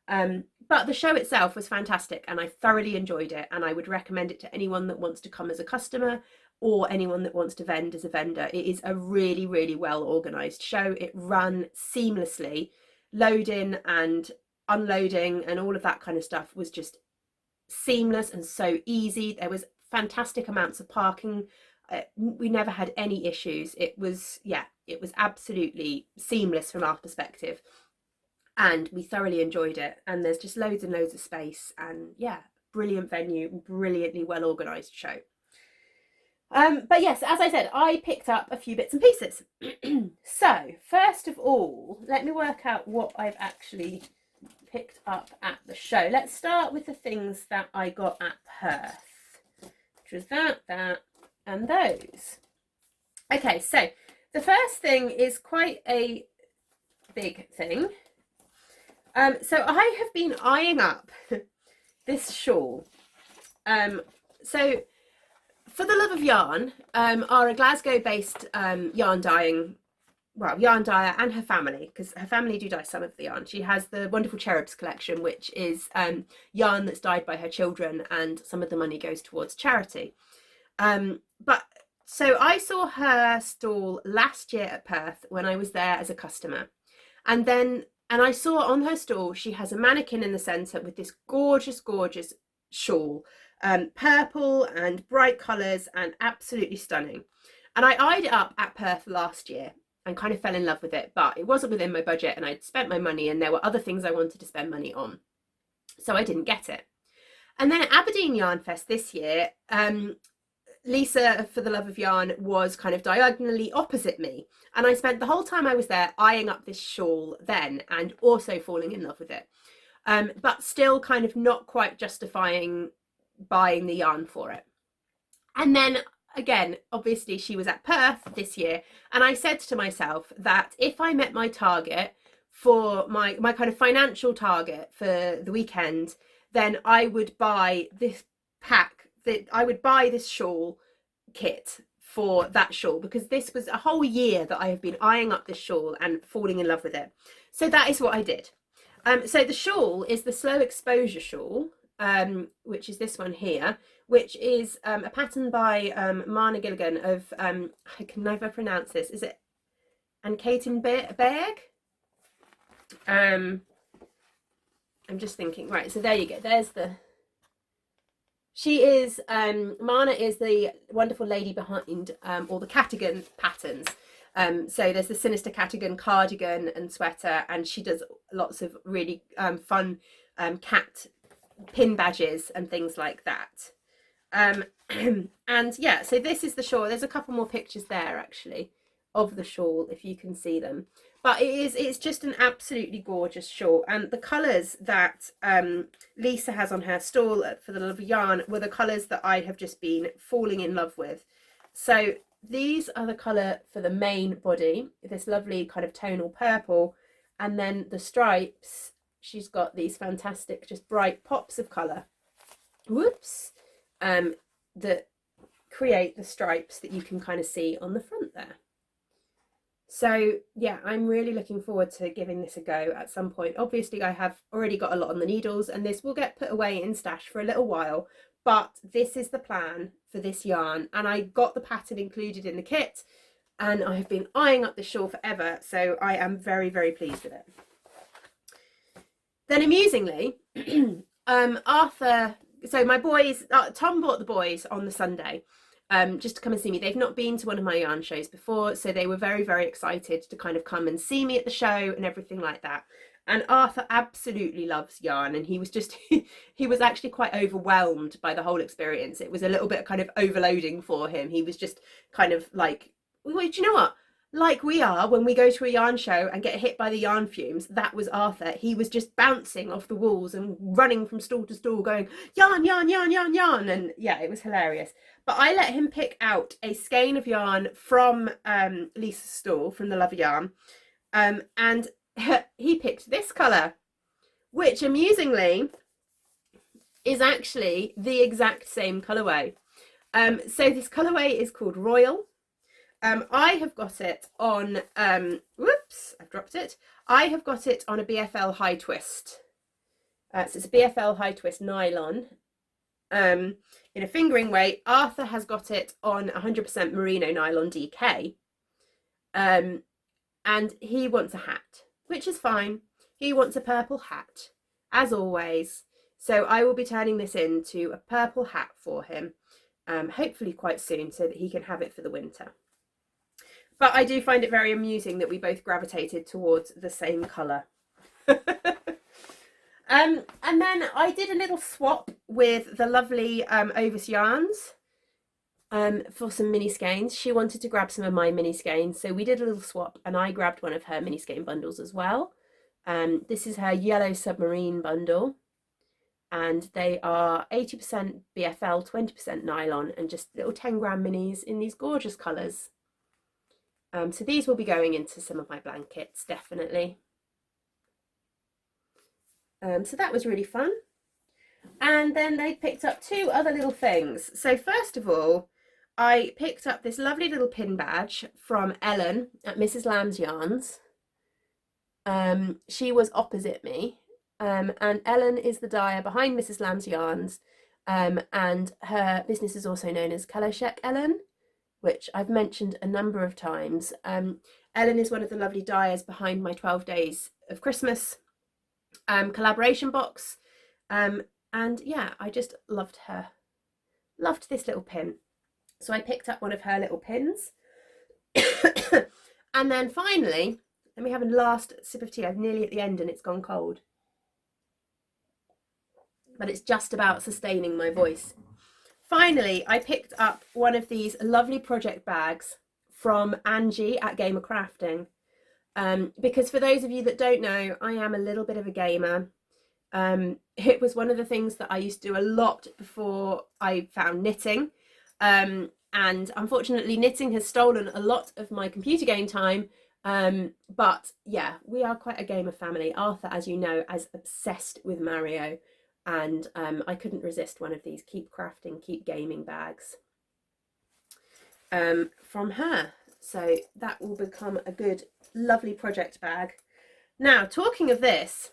But the show itself was fantastic and I thoroughly enjoyed it, and I would recommend it to anyone that wants to come as a customer or anyone that wants to vend as a vendor. It is a really well organised show. It ran seamlessly. Loading and unloading and all of that kind of stuff was just seamless and so easy. There was fantastic amounts of parking. We never had any issues. It was absolutely seamless from our perspective, and we thoroughly enjoyed it. And there's just loads and loads of space, and yeah, brilliant venue, brilliantly well organised show. But yes, as I said, I picked up a few bits and pieces. So first of all, let me work out what I've actually picked up at the show. Let's start with the things that I got at Perth, which was that, and those. Okay, so the first thing is quite a big thing. So I have been eyeing up this shawl. So For the Love of Yarn are a Glasgow-based yarn dyer and her family, because her family do dye some of the yarn. She has the Wonderful Cherubs collection, which is yarn that's dyed by her children, and some of the money goes towards charity. So I saw her stall last year at Perth when I was there as a customer, and I saw on her stall she has a mannequin in the centre with this gorgeous shawl, purple and bright colours and absolutely stunning. And I eyed it up at Perth last year and kind of fell in love with it, but it wasn't within my budget and I'd spent my money and there were other things I wanted to spend money on, so I didn't get it. And then at Aberdeen Yarn Fest this year, Lisa For the Love of Yarn was kind of diagonally opposite me, and I spent the whole time I was there eyeing up this shawl then and also falling in love with it, but still kind of not quite justifying buying the yarn for it. And then again, obviously she was at Perth this year, and I said to myself that if I met my target for my kind of financial target for the weekend, then I would buy this I would buy this shawl kit for that shawl, because this was a whole year that I have been eyeing up this shawl and falling in love with it. So that is what I did. So the shawl is the Slow Exposure shawl, which is this one here, which is a pattern by Marna Gilligan of, I can never pronounce this, is it Ankatin Berg? I'm just thinking, right, so there you go. There's the, she is, Mana is the wonderful lady behind all the Catigan patterns. So there's the Sinister Catigan cardigan and sweater, and she does lots of really fun cat pin badges and things like that. And yeah, so this is the shawl. There's a couple more pictures there actually of the shawl, if you can see them. But it's just an absolutely gorgeous shawl, and the colours that Lisa has on her stall for the Love of Yarn were the colours that I have just been falling in love with. So these are the colour for the main body, this lovely kind of tonal purple, and then the stripes, she's got these fantastic just bright pops of colour, whoops, that create the stripes that you can kind of see on the front there. So yeah, I'm really looking forward to giving this a go at some point. Obviously I have already got a lot on the needles, and this will get put away in stash for a little while, but this is the plan for this yarn, and I got the pattern included in the kit, and I've been eyeing up this shawl forever, so I am very, very pleased with it. Then amusingly, Arthur, so my boys, Tom bought the boys on the Sunday just to come and see me. They've not been to one of my yarn shows before, so they were very, very excited to kind of come and see me at the show and everything like that. And Arthur absolutely loves yarn, and he was just, he was actually quite overwhelmed by the whole experience. It was a little bit kind of overloading for him. He was just kind of like, well, do you know what? Like we are when we go to a yarn show and get hit by the yarn fumes, that was Arthur. He was just bouncing off the walls and running from stall to stall going, yarn, yarn, yarn, yarn, yarn. And yeah, it was hilarious. But I let him pick out a skein of yarn from Lisa's stall, from the Love of Yarn. And he picked this colour, which amusingly is actually the exact same colourway. So this colourway is called Royal. I have got it on, whoops, I've dropped it. I have got it on a BFL high twist. So it's a BFL high twist nylon in a fingering weight. Arthur has got it on 100% merino nylon DK. And he wants a hat, which is fine. He wants a purple hat, as always. So I will be turning this into a purple hat for him, hopefully quite soon, so that he can have it for the winter. But I do find it very amusing that we both gravitated towards the same colour. And then I did a little swap with the lovely Ovis Yarns for some mini skeins. She wanted to grab some of my mini skeins, so we did a little swap, and I grabbed one of her mini skein bundles as well. This is her Yellow Submarine bundle, and they are 80% BFL, 20% nylon, and just little 10-gram minis in these gorgeous colours. So these will be going into some of my blankets, definitely. So that was really fun. And then they picked up two other little things. So first of all, I picked up this lovely little pin badge from Ellen at Mrs. Lamb's Yarns. She was opposite me, and Ellen is the dyer behind Mrs. Lamb's Yarns, and her business is also known as Kaloshek Ellen, which I've mentioned a number of times. Ellen is one of the lovely dyers behind my 12 Days of Christmas collaboration box. And yeah, I just loved her. Loved this little pin. So I picked up one of her little pins. And then finally, let me have a last sip of tea. I'm nearly at the end and it's gone cold. But it's just about sustaining my voice. Finally, I picked up one of these lovely project bags from Angie at Gamer Crafting. Because for those of you that don't know, I am a little bit of a gamer. It was one of the things that I used to do a lot before I found knitting. And unfortunately, knitting has stolen a lot of my computer game time. But yeah, we are quite a gamer family. Arthur, as you know, is obsessed with Mario. And I couldn't resist one of these Keep Crafting, Keep Gaming bags from her. So that will become a good, lovely project bag. Now, talking of this,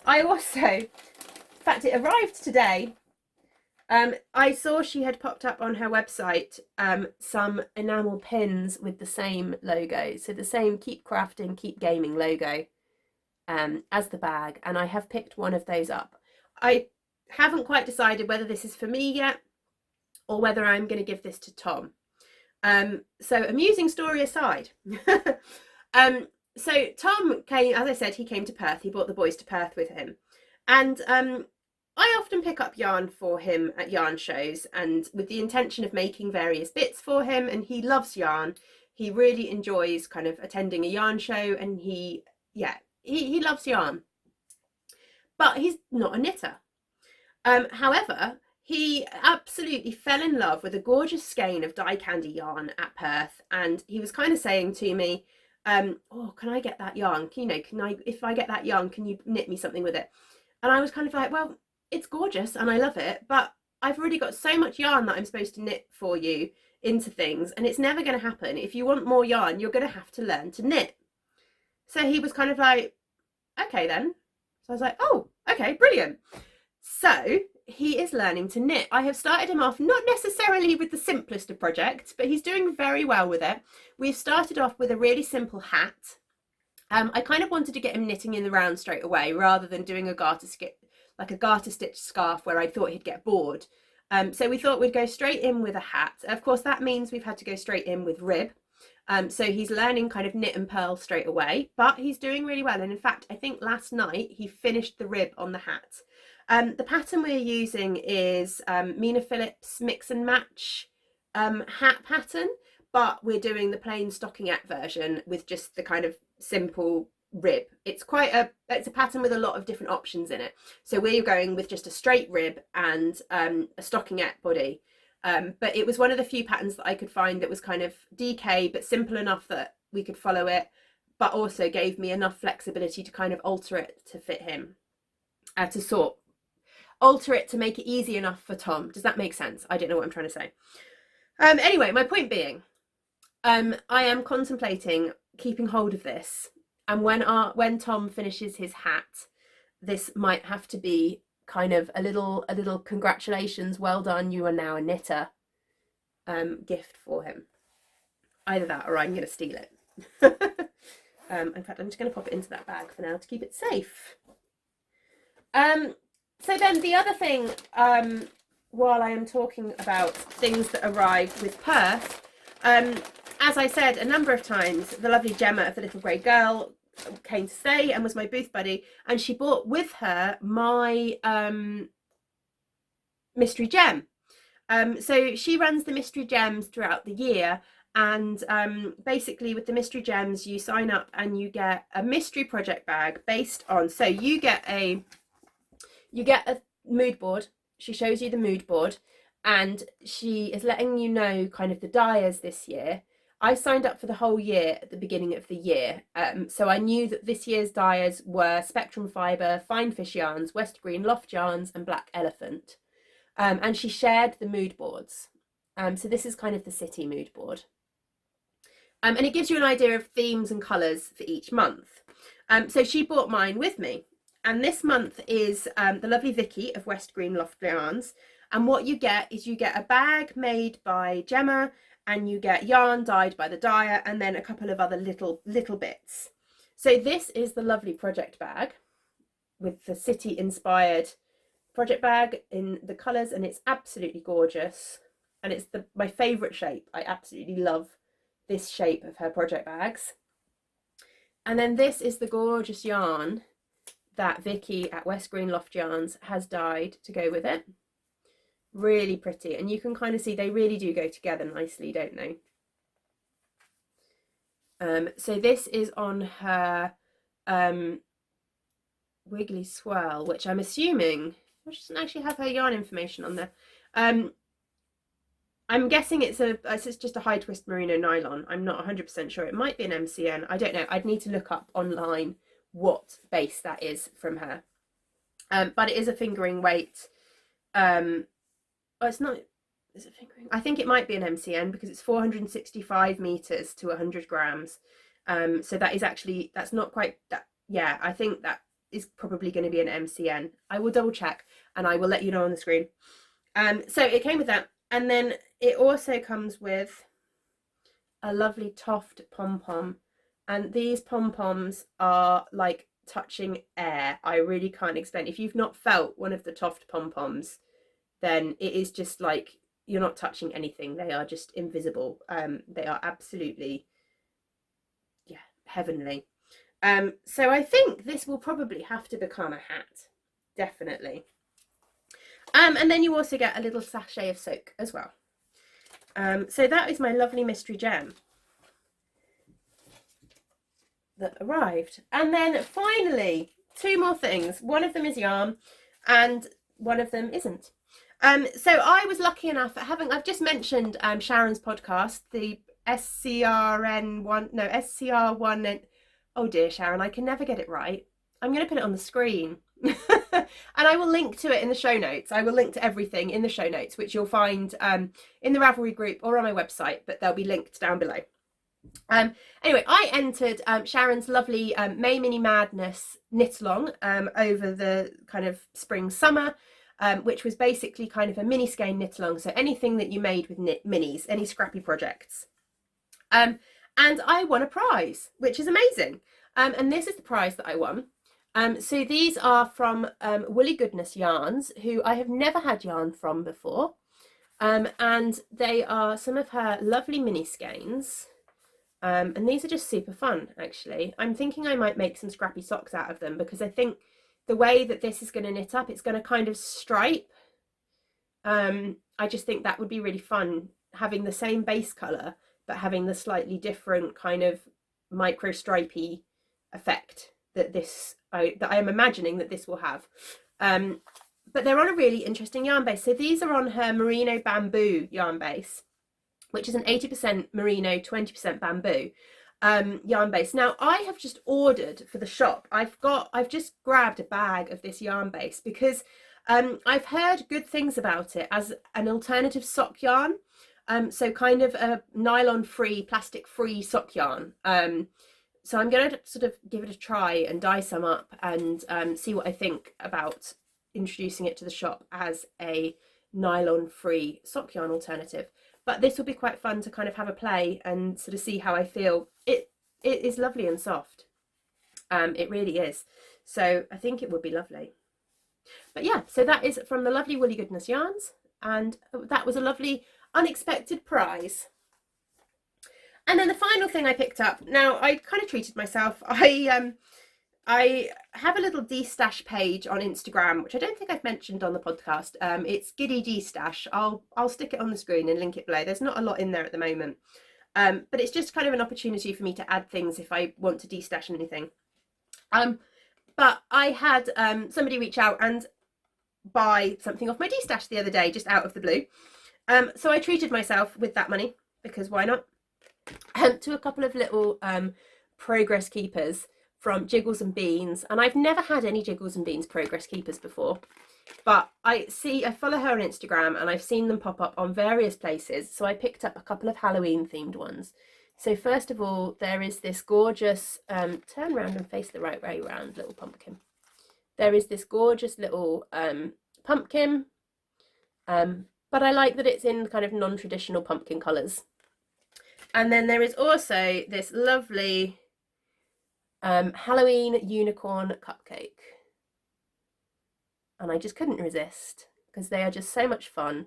I also, in fact, it arrived today. I saw she had popped up on her website some enamel pins with the same logo. So the same Keep Crafting, Keep Gaming logo as the bag, and I have picked one of those up. I haven't quite decided whether this is for me yet or whether I'm going to give this to Tom. So amusing story aside, so Tom came, as I said, he came to Perth. He brought the boys to Perth with him, and I often pick up yarn for him at yarn shows, and with the intention of making various bits for him. And he loves yarn. He really enjoys kind of attending a yarn show, and he loves yarn, but he's not a knitter. However, he absolutely fell in love with a gorgeous skein of dye candy yarn at Perth, and he was kind of saying to me, oh, can I get that yarn? If I get that yarn, can you knit me something with it? And I was kind of like, well, it's gorgeous and I love it, but I've already got so much yarn that I'm supposed to knit for you into things, and it's never going to happen. If you want more yarn, you're going to have to learn to knit. So he was kind of like, okay then. So I was like, oh, okay, brilliant. So he is learning to knit. I have started him off not necessarily with the simplest of projects, but he's doing very well with it. We've started off with a really simple hat. I kind of wanted to get him knitting in the round straight away rather than doing a garter stitch scarf where I thought he'd get bored. So we thought we'd go straight in with a hat. Of course, that means we've had to go straight in with rib. So he's learning kind of knit and purl straight away, but he's doing really well. And in fact, I think last night he finished the rib on the hat. The pattern we're using is Mina Phillips Mix and Match hat pattern, but we're doing the plain stockingette version with just the kind of simple rib. It's a pattern with a lot of different options in it. So we're going with just a straight rib and a stockingette body. But it was one of the few patterns that I could find that was kind of DK, but simple enough that we could follow it, but also gave me enough flexibility to kind of alter it to fit him, alter it to make it easy enough for Tom. Does that make sense? I don't know what I'm trying to say. Anyway, my point being, I am contemplating keeping hold of this, and when Tom finishes his hat, this might have to be kind of a little congratulations, well done, you are now a knitter gift for him. Either that or I'm going to steal it. In fact, I'm just going to pop it into that bag for now to keep it safe. So then the other thing, while I am talking about things that arrived with Perth, as I said a number of times, the lovely Gemma of the Little Grey Girl came to stay and was my booth buddy, and she brought with her my mystery gem. So she runs the mystery gems throughout the year, and basically with the mystery gems you sign up and you get a mystery project bag based on, so you get a mood board. She shows you the mood board, and she is letting you know kind of the dyers this year. I signed up for the whole year at the beginning of the year, so I knew that this year's dyers were Spectrum Fibre, Fine Fish Yarns, West Green Loft Yarns and Black Elephant, and she shared the mood boards. So this is kind of the city mood board, and it gives you an idea of themes and colours for each month. So she brought mine with me. And this month is the lovely Vicky of West Green Loft Yarns. And what you get is you get a bag made by Gemma, and you get yarn dyed by the dyer, and then a couple of other little bits. So this is the lovely project bag with the city inspired project bag in the colours, and it's absolutely gorgeous. And it's my favourite shape. I absolutely love this shape of her project bags. And then this is the gorgeous yarn that Vicky at West Green Loft Yarns has dyed to go with it. Really pretty, and you can kind of see they really do go together nicely, don't they? So this is on her Wiggly Swirl, which I'm assuming, she doesn't actually have her yarn information on there. I'm guessing it's just a high twist merino nylon. I'm not 100% sure. It might be an MCN. I don't know. I'd need to look up online what base that is from her. But it is a fingering weight. It's not, is it fingering? I think it might be an MCN because it's 465 meters to 100 grams. So that is actually, that's not quite that. Yeah, I think that is probably going to be an MCN. I will double check and I will let you know on the screen. So it came with that, and then it also comes with a lovely Toft pom-pom. And these pom-poms are like touching air. I really can't explain. If you've not felt one of the Toft pom-poms, then it is just like you're not touching anything. They are just invisible. They are absolutely, yeah, heavenly. So I think this will probably have to become a hat, definitely. And then you also get a little sachet of soak as well. So that is my lovely mystery gem that arrived. And then finally, 2 more things. One of them is yarn and one of them isn't. So I was lucky enough at I've just mentioned Sharon's podcast, the SCR1, oh dear, Sharon, I can never get it right. I'm going to put it on the screen. And I will link to it in the show notes. I will link to everything in the show notes, which you'll find in the Ravelry group or on my website, but they'll be linked down below. Anyway, I entered Sharon's lovely May Mini Madness knit along over the kind of spring summer, which was basically kind of a mini skein knit along. So anything that you made with minis, any scrappy projects. And I won a prize, which is amazing. And this is the prize that I won. So these are from Woolly Goodness Yarns, who I have never had yarn from before. And they are some of her lovely mini skeins. And these are just super fun, actually. I'm thinking I might make some scrappy socks out of them, because I think the way that this is going to knit up, it's going to kind of stripe. I just think that would be really fun, having the same base colour, but having the slightly different kind of micro stripy effect that I am imagining that this will have. But they're on a really interesting yarn base. So these are on her Merino Bamboo yarn base, which is an 80% merino, 20% bamboo yarn base. Now I have just ordered for the shop. I've just grabbed a bag of this yarn base because I've heard good things about it as an alternative sock yarn. So kind of a nylon free, plastic free sock yarn. So I'm going to sort of give it a try and dye some up and see what I think about introducing it to the shop as a nylon free sock yarn alternative. But this will be quite fun to kind of have a play and sort of see how I feel. It is lovely and soft. It really is. So I think it would be lovely. But yeah, so that is from the lovely Woolly Goodness Yarns. And that was a lovely unexpected prize. And then the final thing I picked up, now I kind of treated myself. I have a little D-stash page on Instagram, which I don't think I've mentioned on the podcast. It's Giddy D-stash. I'll stick it on the screen and link it below. There's not a lot in there at the moment. But it's just kind of an opportunity for me to add things if I want to D-stash anything. But I had somebody reach out and buy something off my D-stash the other day, just out of the blue. So I treated myself with that money, because why not? To a couple of little progress keepers from Jiggles and Beans, and I've never had any Jiggles and Beans progress keepers before, but I follow her on Instagram and I've seen them pop up on various places, so I picked up a couple of Halloween themed ones. So first of all, there is this gorgeous turn around and face the right way round little pumpkin. There is this gorgeous little pumpkin, but I like that it's in kind of non-traditional pumpkin colours. And then there is also this lovely Halloween unicorn cupcake. And I just couldn't resist, because they are just so much fun.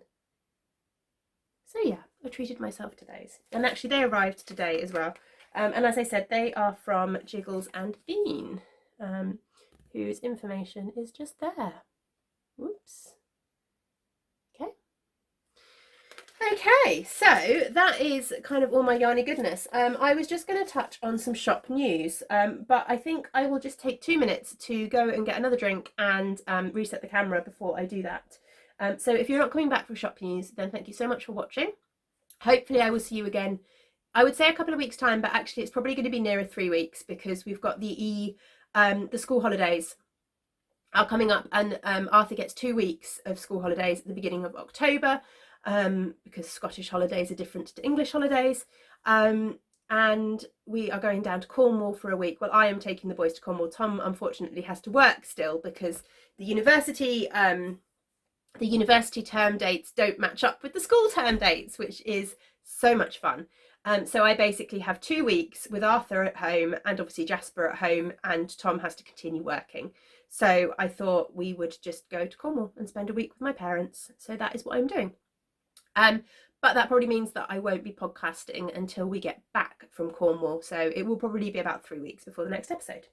So yeah, I treated myself to those. And actually they arrived today as well. And as I said, they are from Jiggles and Bean, whose information is just there. Whoops. Okay, so that is kind of all my yarny goodness. I was just going to touch on some shop news, but I think I will just take 2 minutes to go and get another drink and reset the camera before I do that. So if you're not coming back for shop news, then thank you so much for watching. Hopefully I will see you again, I would say a couple of weeks time, but actually it's probably going to be nearer 3 weeks, because we've got the school holidays are coming up, and Arthur gets 2 weeks of school holidays at the beginning of October. Because Scottish holidays are different to English holidays, and we are going down to Cornwall for a week. Well, I am taking the boys to Cornwall. Tom unfortunately has to work still, because the university term dates don't match up with the school term dates, which is so much fun. So I basically have 2 weeks with Arthur at home and obviously Jasper at home, and Tom has to continue working. So I thought we would just go to Cornwall and spend a week with my parents. So that is what I'm doing. But that probably means that I won't be podcasting until we get back from Cornwall. So it will probably be about 3 weeks before the next episode.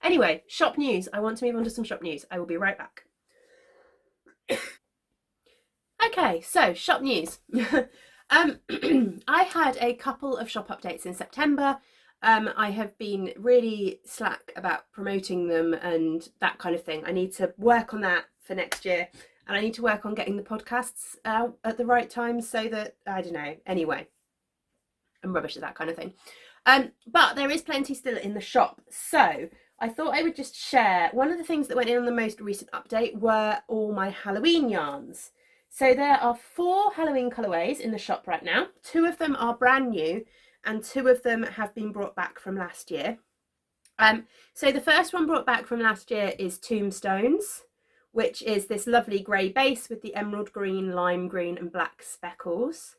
Anyway, shop news. I want to move on to some shop news. I will be right back. Okay, so shop news. I had a couple of shop updates in September. I have been really slack about promoting them and that kind of thing. I need to work on that for next year, and I need to work on getting the podcasts out at the right time so that, I don't know, anyway, I'm rubbish at that kind of thing. But there is plenty still in the shop. So I thought I would just share, one of the things that went in on the most recent update were all my Halloween yarns. So there are 4 Halloween colourways in the shop right now. 2 of them are brand new and 2 of them have been brought back from last year. So the first one brought back from last year is Tombstones, which is this lovely grey base with the emerald green, lime green and black speckles.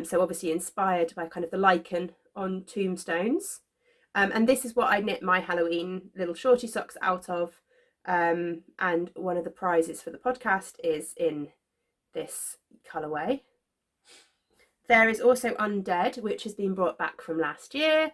So obviously inspired by kind of the lichen on Tombstones. And this is what I knit my Halloween little shorty socks out of. And one of the prizes for the podcast is in this colourway. There is also Undead, which has been brought back from last year.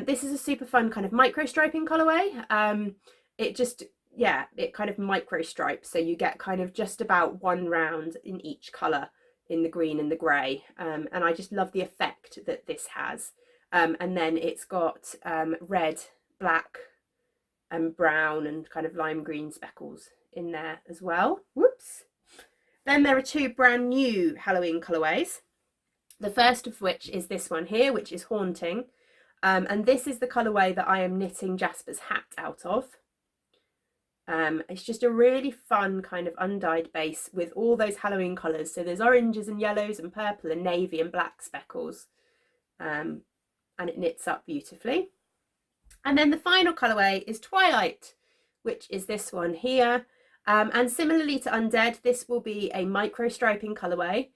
This is a super fun kind of micro striping colourway. It kind of micro stripes, so you get kind of just about 1 round in each colour, in the green and the grey, and I just love the effect that this has. And then it's got red, black and brown and kind of lime green speckles in there as well. Whoops. Then there are 2 brand new Halloween colourways. The first of which is this one here, which is Haunting. And this is the colourway that I am knitting Jasper's hat out of. It's just a really fun kind of undyed base with all those Halloween colours. So there's oranges and yellows and purple and navy and black speckles. And it knits up beautifully. And then the final colourway is Twilight, which is this one here. And similarly to Undead, this will be a micro striping colourway.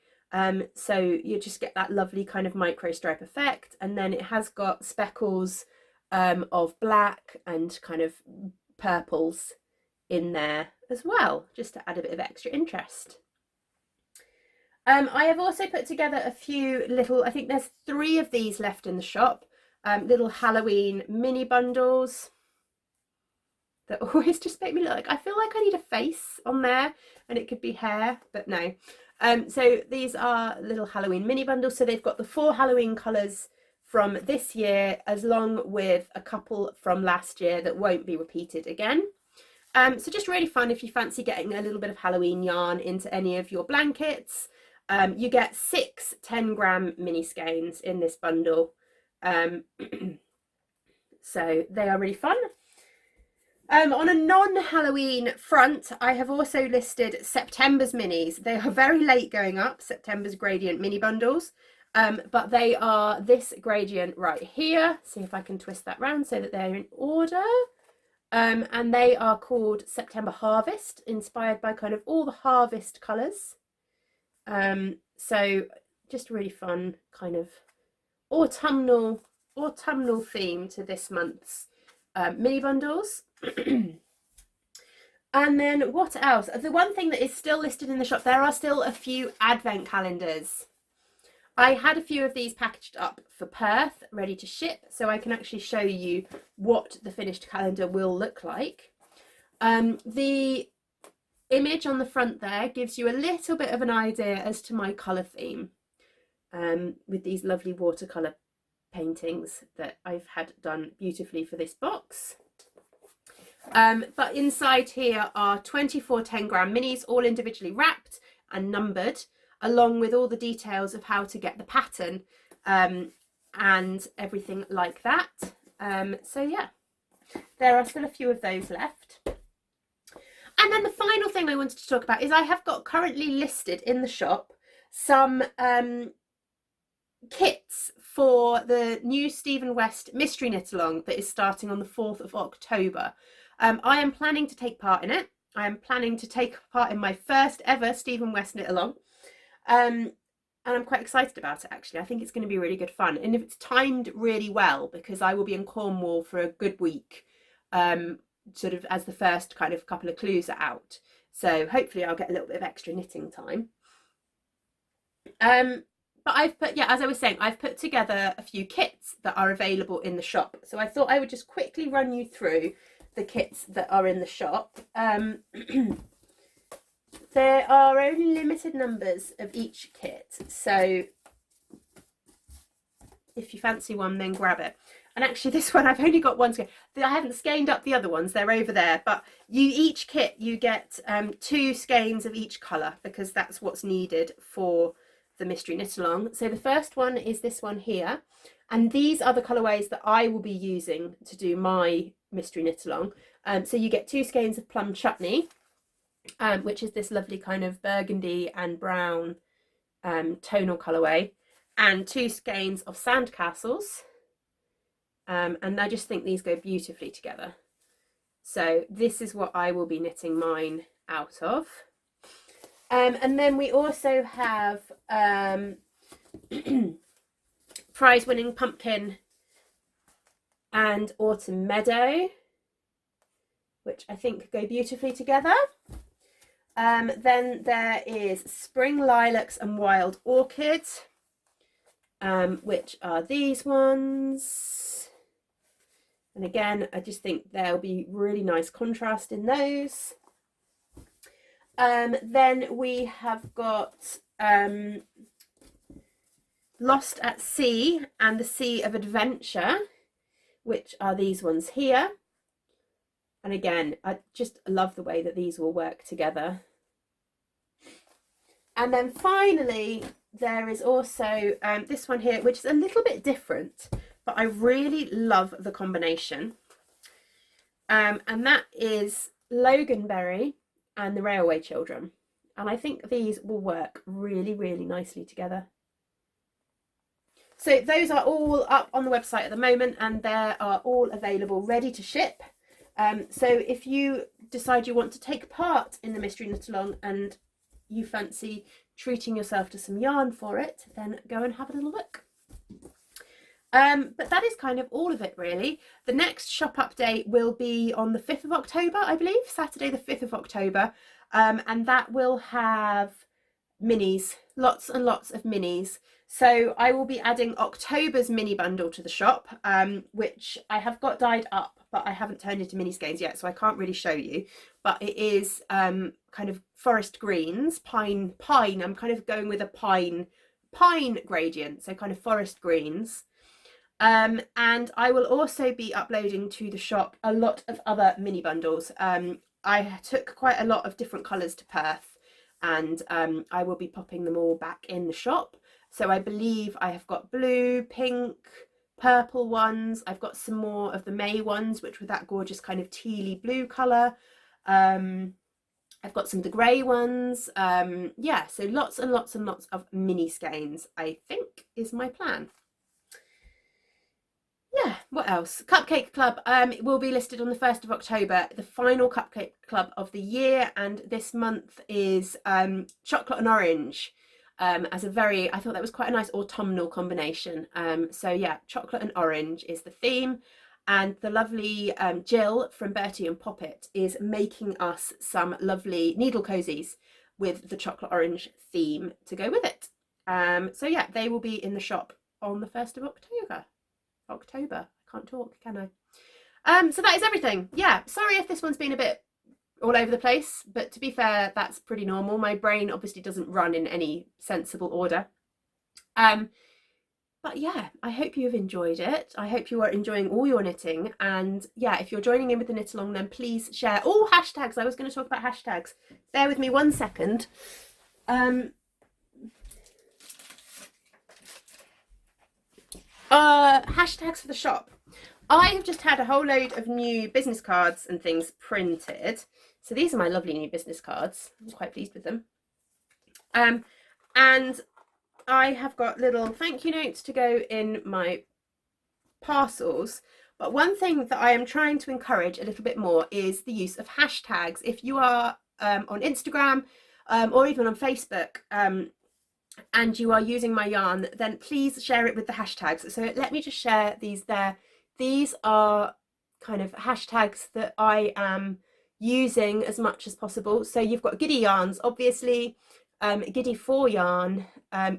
So you just get that lovely kind of micro stripe effect, and then it has got speckles of black and kind of purples in there as well, just to add a bit of extra interest. I have also put together a few little, I think there's 3 of these left in the shop, little Halloween mini bundles that always just make me look like, I feel like I need a face on there, and it could be hair, but no. So these are little Halloween mini bundles. So they've got the 4 Halloween colours from this year, as long with a couple from last year that won't be repeated again. So just really fun if you fancy getting a little bit of Halloween yarn into any of your blankets. You get 6 10-gram mini skeins in this bundle. So they are really fun. On a non-Halloween front, I have also listed September's minis. They are very late going up, September's gradient mini bundles, but they are this gradient right here. See if I can twist that round so that they're in order. And they are called September Harvest, inspired by kind of all the harvest colours. So just really fun kind of autumnal theme to this month's mini bundles. And then what else? The one thing that is still listed in the shop, there are still a few advent calendars. I had a few of these packaged up for Perth, ready to ship, so I can actually show you what the finished calendar will look like. The image on the front there gives you a little bit of an idea as to my colour theme, with these lovely watercolour paintings that I've had done beautifully for this box. But inside here are 24 10-gram minis, all individually wrapped and numbered, along with all the details of how to get the pattern and everything like that. So yeah, there are still a few of those left. And then the final thing I wanted to talk about is I have got currently listed in the shop some kits for the new Stephen West Mystery Knit Along that is starting on the 4th of October. I am planning to take part in it. I am planning to take part in my first ever Stephen West Knit Along. and I'm quite excited about it actually. I think it's going to be really good fun, and if it's timed really well, because I will be in Cornwall for a good week, sort of as the first kind of couple of clues are out, so hopefully I'll get a little bit of extra knitting time. But I've put, yeah, as I was saying, I've put together a few kits that are available in the shop, so I thought I would just quickly run you through the kits that are in the shop. There are only limited numbers of each kit, so if you fancy one, then grab it. And actually this one, I've only got one skein. I haven't skeined up the other ones, they're over there, but each kit you get 2 skeins of each colour, because that's what's needed for the mystery knit along. So the first one is this one here, and these are the colourways that I will be using to do my mystery knit along. So you get 2 skeins of plum chutney, which is this lovely kind of burgundy and brown tonal colourway, and 2 skeins of sandcastles, and I just think these go beautifully together. So this is what I will be knitting mine out of. And then we also have prize winning pumpkin and autumn meadow, which I think go beautifully together. Then there is spring lilacs and wild orchid, which are these ones. And again, I just think there'll be really nice contrast in those. Then we have got Lost at Sea and the Sea of Adventure, which are these ones here. And again, I just love the way that these will work together. And then finally, there is also this one here, which is a little bit different, but I really love the combination. And that is Loganberry and the Railway Children. And I think these will work really, really nicely together. So those are all up on the website at the moment, and they are all available ready to ship. So if you decide you want to take part in the mystery knit along and you fancy treating yourself to some yarn for it, then go and have a little look. But that is kind of all of it really. The next shop update will be on the 5th of October, I believe, Saturday the 5th of October, and that will have minis, lots and lots of minis. So I will be adding October's mini bundle to the shop, which I have got dyed up, but I haven't turned into mini skeins yet, so I can't really show you. But it is kind of forest greens, pine. I'm kind of going with a pine gradient, so kind of forest greens. And I will also be uploading to the shop a lot of other mini bundles. I took quite a lot of different colours to Perth, and I will be popping them all back in the shop. So I believe I have got blue, pink, purple ones. I've got some more of the May ones, which were that gorgeous kind of tealy blue colour. I've got some of the grey ones. Yeah, so lots and lots and lots of mini skeins, I think, is my plan. Yeah, what else? Cupcake Club will be listed on the 1st of October, the final Cupcake Club of the year, and this month is chocolate and orange, as a very, I thought that was quite a nice autumnal combination. So yeah, chocolate and orange is the theme, and the lovely Jill from Bertie and Poppet is making us some lovely needle cozies with the chocolate orange theme to go with it. So yeah, they will be in the shop on the 1st of October. I can't talk, can I? So that is everything. Yeah, sorry if this one's been a bit all over the place, but to be fair, that's pretty normal. My brain obviously doesn't run in any sensible order. But yeah, I hope you have enjoyed it. I hope you are enjoying all your knitting, and yeah, if you're joining in with the knit along, then please share all hashtags. I was going to talk about hashtags. Bear with me 1 second. Hashtags for the shop. I have just had a whole load of new business cards and things printed. So these are my lovely new business cards. I'm quite pleased with them. And I have got little thank you notes to go in my parcels. But one thing that I am trying to encourage a little bit more is the use of hashtags. If you are on Instagram or even on Facebook, and you are using my yarn, then please share it with the hashtags. So let me just share these there. These are kind of hashtags that I am using as much as possible. So you've got Giddy yarns, obviously, Giddy for yarn,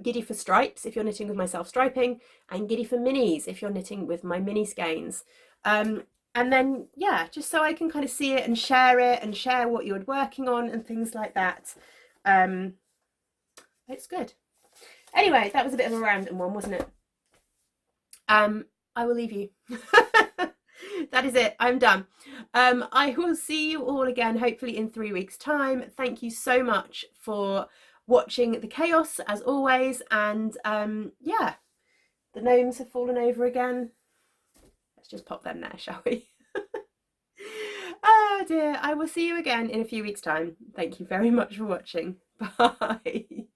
Giddy for stripes if you're knitting with my self striping, and Giddy for minis if you're knitting with my mini skeins. And then, yeah, just so I can kind of see it and share what you're working on and things like that. It's good. Anyway, that was a bit of a random one, wasn't it? I will leave you. That is it. I'm done. I will see you all again, hopefully in 3 weeks' time. Thank you so much for watching the chaos, as always. And yeah, the gnomes have fallen over again. Let's just pop them there, shall we? Oh dear. I will see you again in a few weeks' time. Thank you very much for watching. Bye.